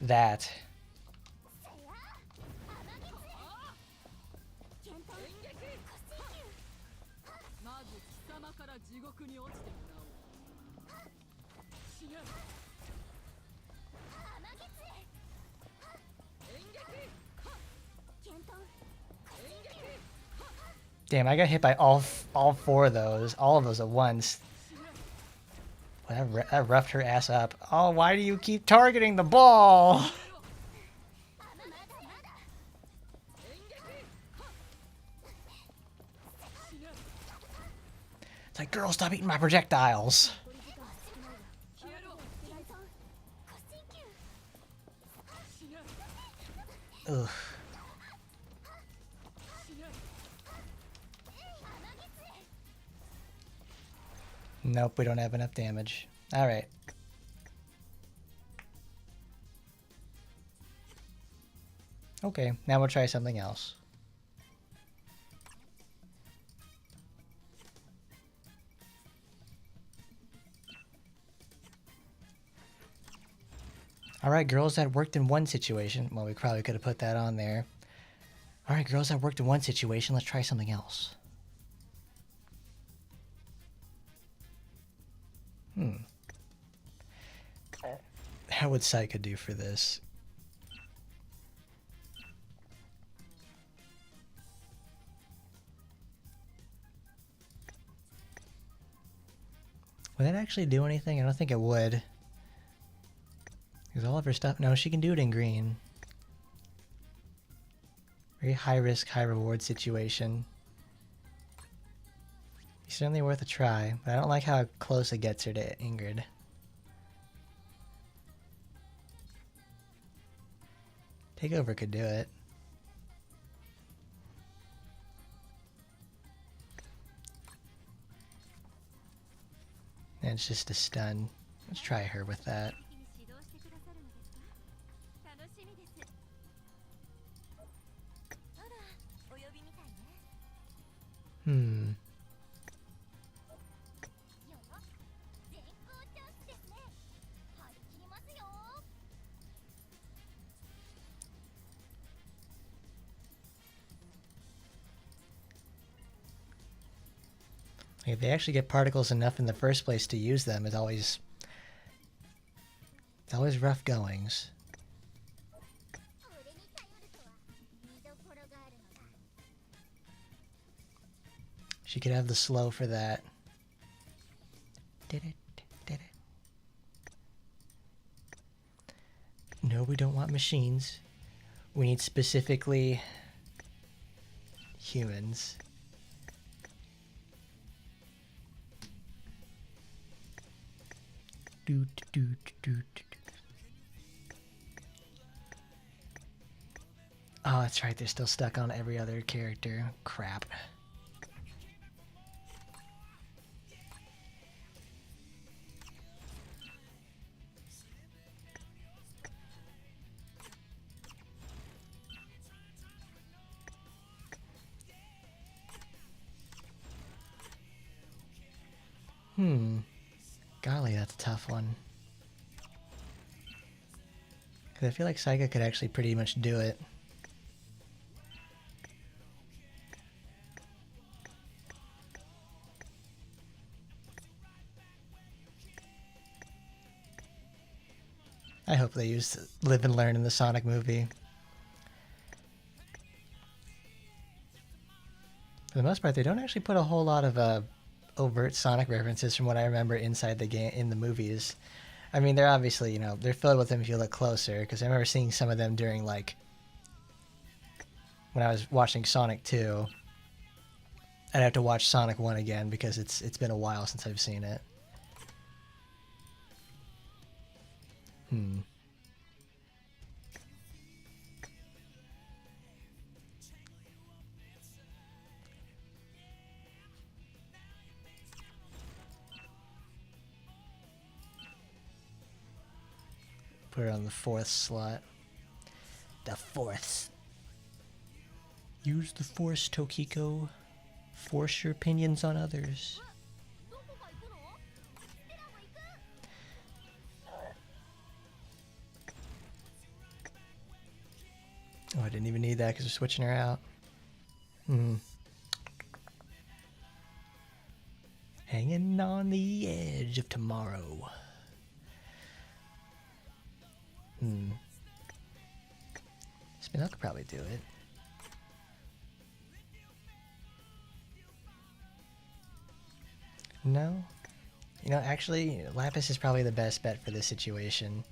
that. Damn, I got hit by all four of those, all of those at once. Well, that roughed her ass up. Oh, why do you keep targeting the ball? It's like, girl, stop eating my projectiles. Ugh. Nope, we don't have enough damage. Alright. Okay, now we'll try something else. Alright, girls that worked in one situation. Well, we probably could have put that on there. Alright, girls that worked in one situation, let's try something else. How would Saika do for this? Would that actually do anything? I don't think it would. Because all of her stuff... No, she can do it in green. Very high risk, high reward situation. Certainly worth a try, but I don't like how close it gets her to Ingrid. Takeover could do it. And it's just a stun. Let's try her with that. If they actually get particles enough in the first place to use them, it's always rough goings. She could have the slow for that. Did it. No, we don't want machines. We need specifically humans. Oh, that's right. They're still stuck on every other character. Crap. Golly, that's a tough one. Because I feel like Saika could actually pretty much do it. I hope they use Live and Learn in the Sonic movie. For the most part, they don't actually put a whole lot of overt Sonic references from what I remember inside the game in the movies. I mean, they're obviously, you know, they're filled with them if you look closer, because I remember seeing some of them during, like, when I was watching Sonic 2. I'd have to watch Sonic 1 again because it's been a while since I've seen it. Put it on the 4th slot. The 4th. Use the Force, Tokiko. Force your opinions on others. Oh, I didn't even need that because we're switching her out. Hanging on the edge of tomorrow. Spinel could probably do it. No? You know, actually, Lapis is probably the best bet for this situation.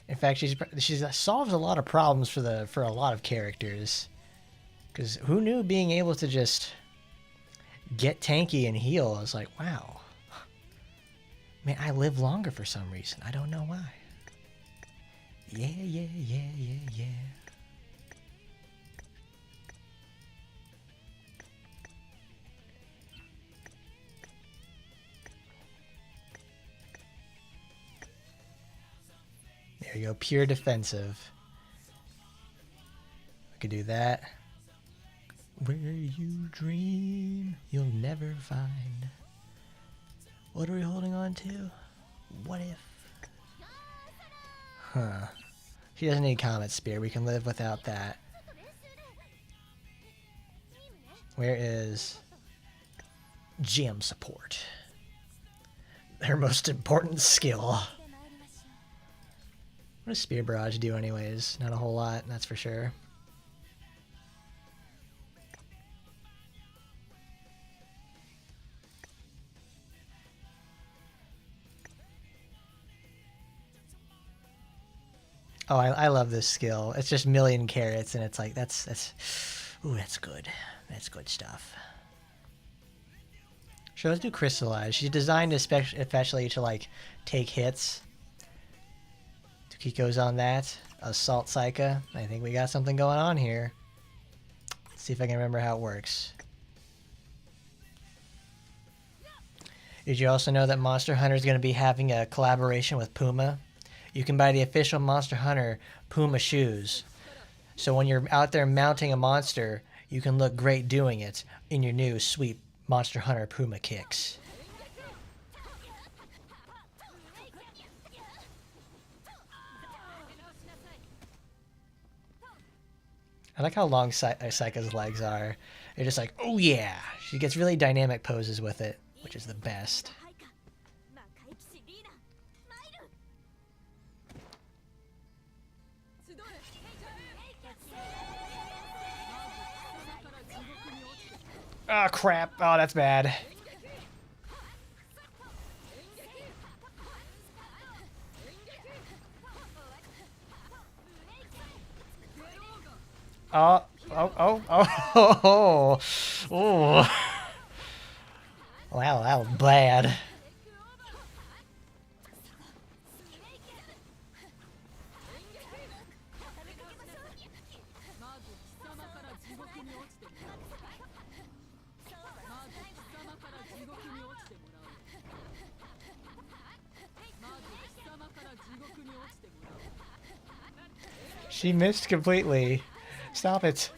In fact, she solves a lot of problems for a lot of characters. Because who knew being able to just get tanky and heal? I was like, wow. Man, I live longer for some reason. I don't know why. Yeah. There you go, pure defensive. could do that. Where you dream, you'll never find. What are we holding on to? What if? Huh. She doesn't need Comet Spear. We can live without that. Where is gym support? Her most important skill. What does Spear Barrage do anyways? Not a whole lot, that's for sure. Oh, I love this skill. It's just million carrots, and it's like, that's ooh, that's good. That's good stuff. Sure, let's do Crystallize. She's designed especially to, like, take hits. Tukiko's on that. Assault Psycha. I think we got something going on here. Let's see if I can remember how it works. Did you also know that Monster Hunter is going to be having a collaboration with Puma? You can buy the official Monster Hunter Puma shoes. So when you're out there mounting a monster, you can look great doing it in your new sweet Monster Hunter Puma kicks. I like how long Psycha's legs are. They're just like, oh yeah! She gets really dynamic poses with it, which is the best. Oh crap, oh that's bad. Oh, oh. Wow, that was bad. She missed completely. Stop it.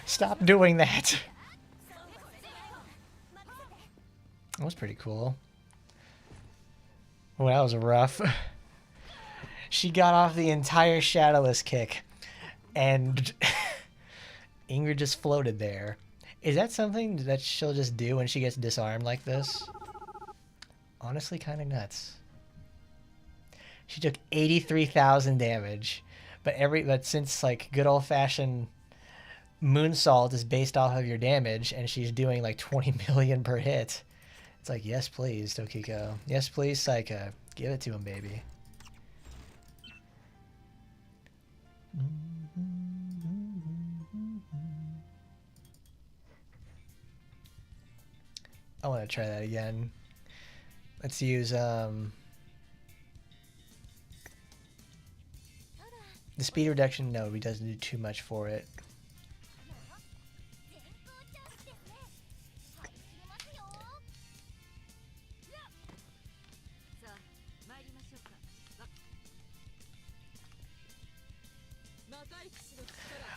Stop doing that. That was pretty cool. Oh, that was rough. She got off the entire Shadowless kick, and Ingrid just floated there. Is that something that she'll just do when she gets disarmed like this? Honestly, kind of nuts. She took 83,000 damage. But since like good old fashioned moonsault is based off of your damage, and she's doing like 20 million per hit, it's like, yes please, Tokiko. Yes please, Psycha. Give it to him, baby. I want to try that again. Let's use the speed reduction. No, he doesn't do too much for it.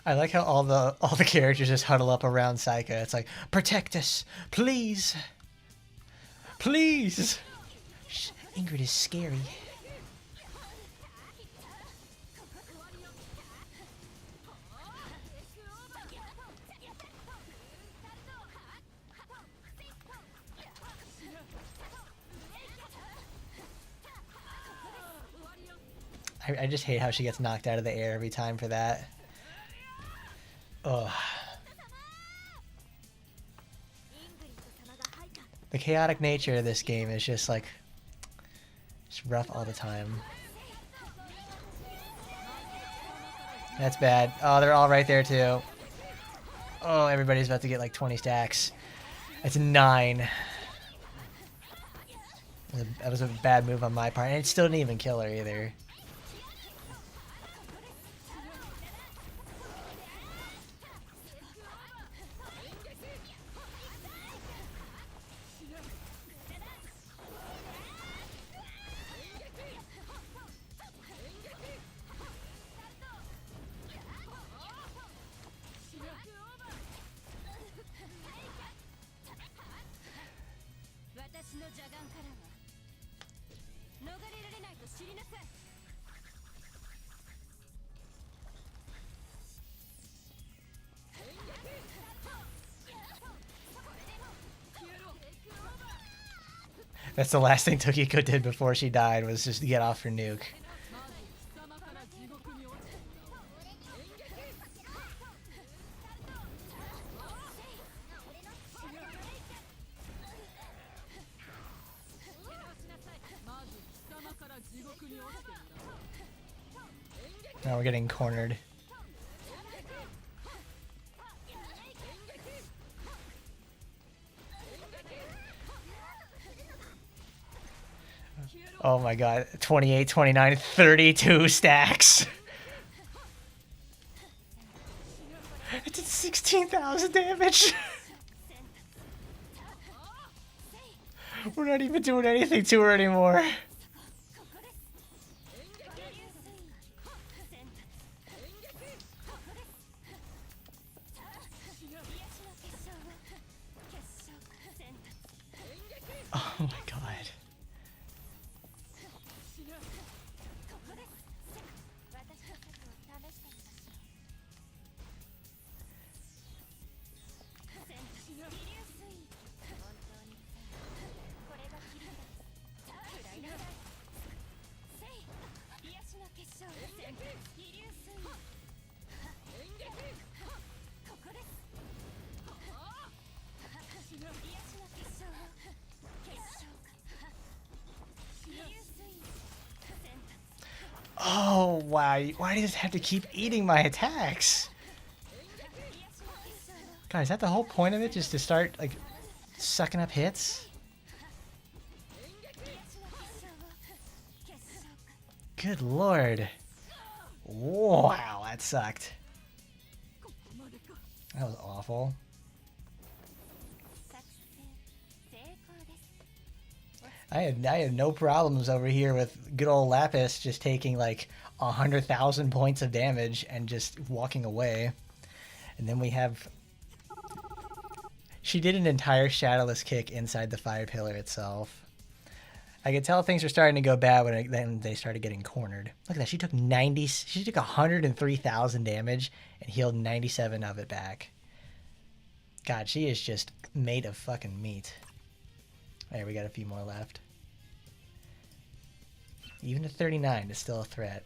I like how all the characters just huddle up around Psycha. It's like, protect us, please, please. Shh, Ingrid is scary. I just hate how she gets knocked out of the air every time for that. Ugh. The chaotic nature of this game is just like, it's rough all the time. That's bad. Oh, they're all right there too. Oh, everybody's about to get like 20 stacks. That's 9. That was a bad move on my part, and it still didn't even kill her either. That's the last thing Tokiko did before she died, was just get off her nuke. Now we're getting cornered. Oh my god, 28, 29, 32 stacks. It did 16,000 damage. We're not even doing anything to her anymore. Oh my god. Oh, wow. Why do you just have to keep eating my attacks? God, is that the whole point of it? Just to start, like, sucking up hits? Good lord. Wow, that sucked. That was awful. I had no problems over here with good old Lapis just taking like 100,000 points of damage and just walking away. And then we have... She did an entire Shadowless kick inside the Fire Pillar itself. I could tell things were starting to go bad when then they started getting cornered. Look at that. She took 103,000 damage and healed 97 of it back. God, she is just made of fucking meat. There, we got a few more left. Even at 39 is still a threat.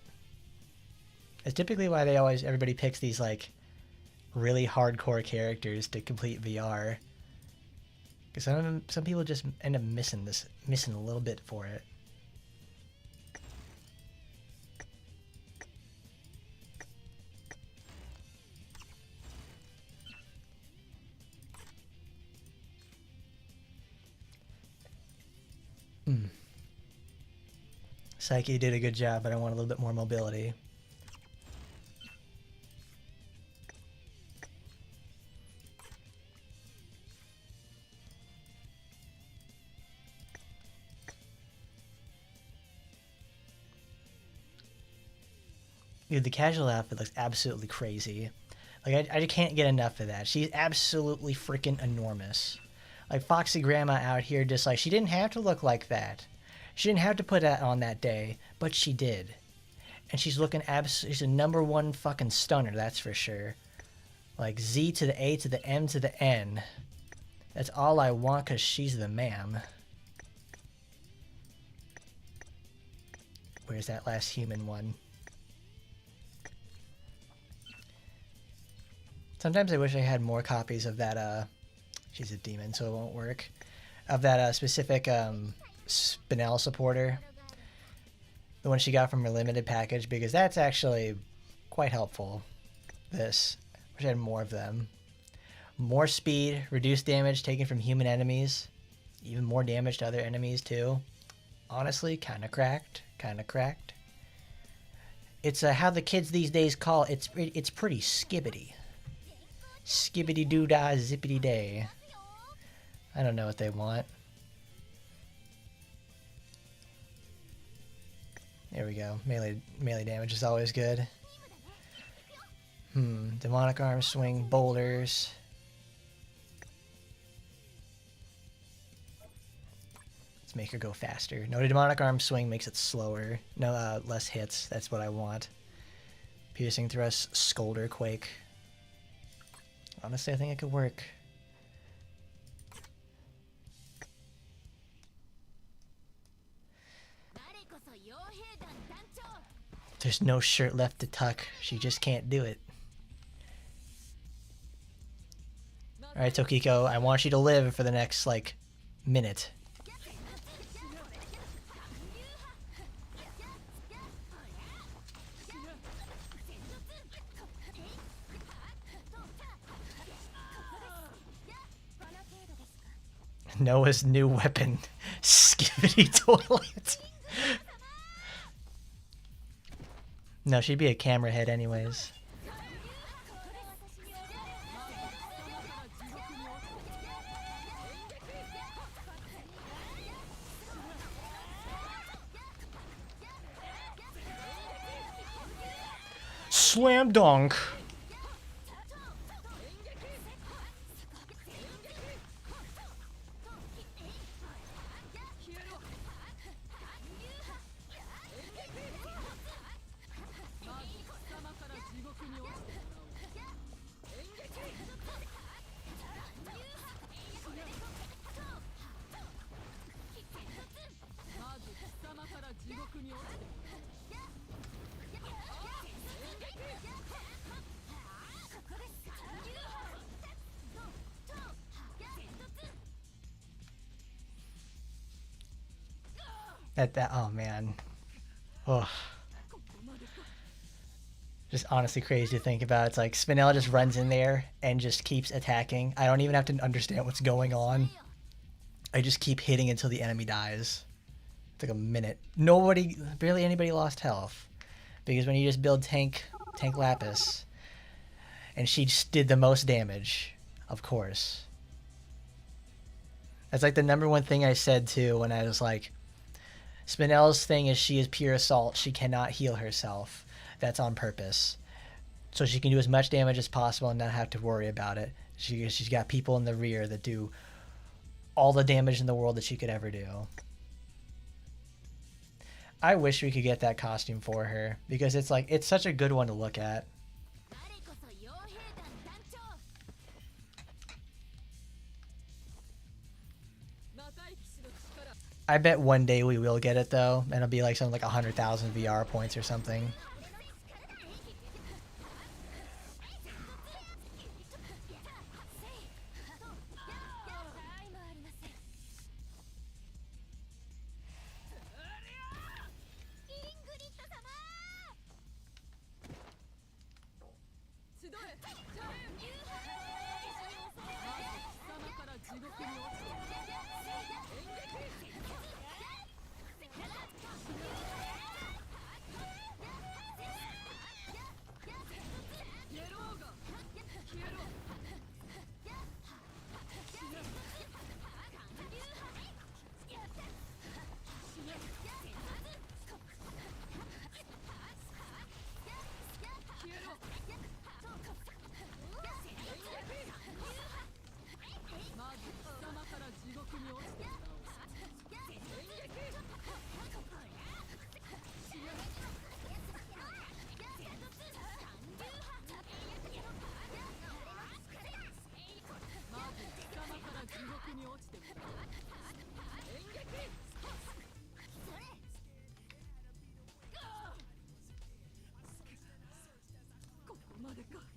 It's typically why everybody picks these like really hardcore characters to complete VR. Because some people just end up missing a little bit for it. Psyche did a good job, but I want a little bit more mobility. Dude, the casual outfit looks absolutely crazy. Like, I can't get enough of that. She's absolutely freaking enormous. Like, Foxy Grandma out here just like, she didn't have to look like that. She didn't have to put that on that day, but she did. And she's looking she's a #1 fucking stunner, that's for sure. Like, Z to the A to the M to the N. That's all I want, because she's the ma'am. Where's that last human one? Sometimes I wish I had more copies of that, she's a demon, so it won't work. Of that, specific, Spinel supporter. The one she got from her limited package, because that's actually quite helpful. Wish I had more of them. More speed, reduced damage taken from human enemies. Even more damage to other enemies, too. Honestly, kinda cracked. Kinda cracked. It's how the kids these days call it. It's pretty skibbity. Skibbity doo dah zippity day. I don't know what they want. There we go. Melee damage is always good. Demonic arm swing, boulders. Let's make her go faster. No, demonic arm swing makes it slower. No, less hits. That's what I want. Piercing thrust, Scolder Quake. Honestly, I think it could work. There's no shirt left to tuck. She just can't do it. Alright, Tokiko, I want you to live for the next, like, minute. Noah's new weapon. Skibbity toilet. No, she'd be a camera head anyways. Slam dunk. Oh man. Oh. Just honestly crazy to think about. It's like Spinella just runs in there and just keeps attacking. I don't even have to understand what's going on. I just keep hitting until the enemy dies. It's like a minute. Barely anybody lost health. Because when you just build tank Lapis, and she just did the most damage, of course. That's like the #1 thing I said too when I was like, Spinella's thing is she is pure assault. She cannot heal herself. That's on purpose. So she can do as much damage as possible and not have to worry about it. She's got people in the rear that do all the damage in the world that she could ever do. I wish we could get that costume for her because it's such a good one to look at. I bet one day we will get it though, and it'll be like something like 100,000 VR points or something.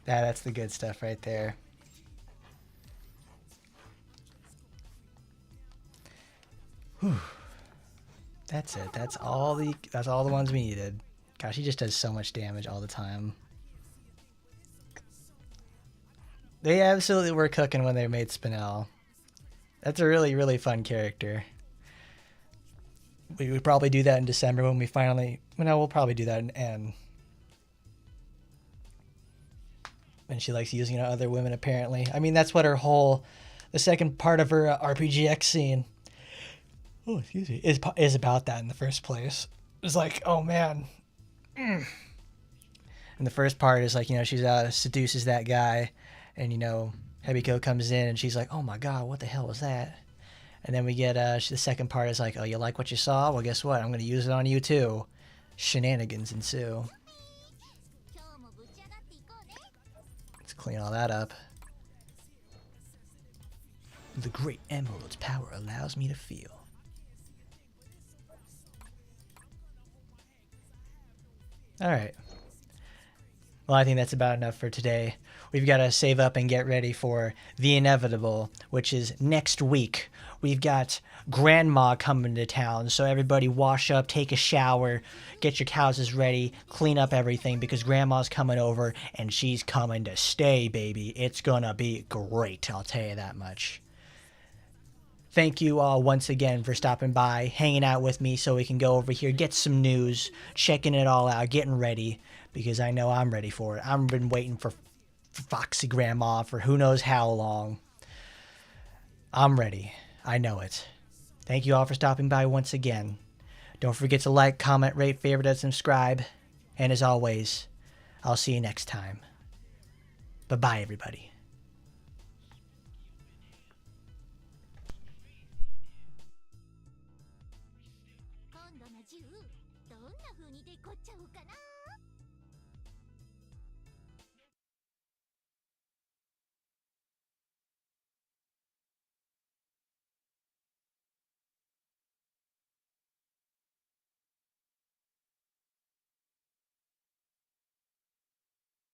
That's the good stuff right there. Whew. That's it. That's all the ones we needed. Gosh, he just does so much damage all the time. They absolutely were cooking when they made Spinel. That's a really, really fun character. We would probably do that in December when we finally... No, we'll probably do that in N. And she likes using it on other women, apparently. I mean, that's what her whole... The second part of her RPGX scene... Oh, excuse me. Is about that in the first place. It's like, oh, man. And the first part is like, you know, she seduces that guy. And, you know, Hebiko comes in and she's like, oh, my God, what the hell was that? And then we get the second part is like, oh, you like what you saw? Well, guess what? I'm going to use it on you, too. Shenanigans ensue. Let's clean all that up. The great emerald's power allows me to feel. All right. Well, I think that's about enough for today. We've got to save up and get ready for the inevitable, which is next week. We've got Grandma coming to town, so everybody wash up, take a shower, get your houses ready, clean up everything because Grandma's coming over and she's coming to stay, baby. It's gonna be great, I'll tell you that much. Thank you all once again for stopping by, hanging out with me so we can go over here, get some news, checking it all out, getting ready, because I know I'm ready for it. I've been waiting for Foxy Grandma for who knows how long. I'm ready. I know it. Thank you all for stopping by once again. Don't forget to like, comment, rate, favorite, and subscribe. And as always, I'll see you next time. Bye-bye, everybody. 今度の銃どんな風にデコっちゃおうかな。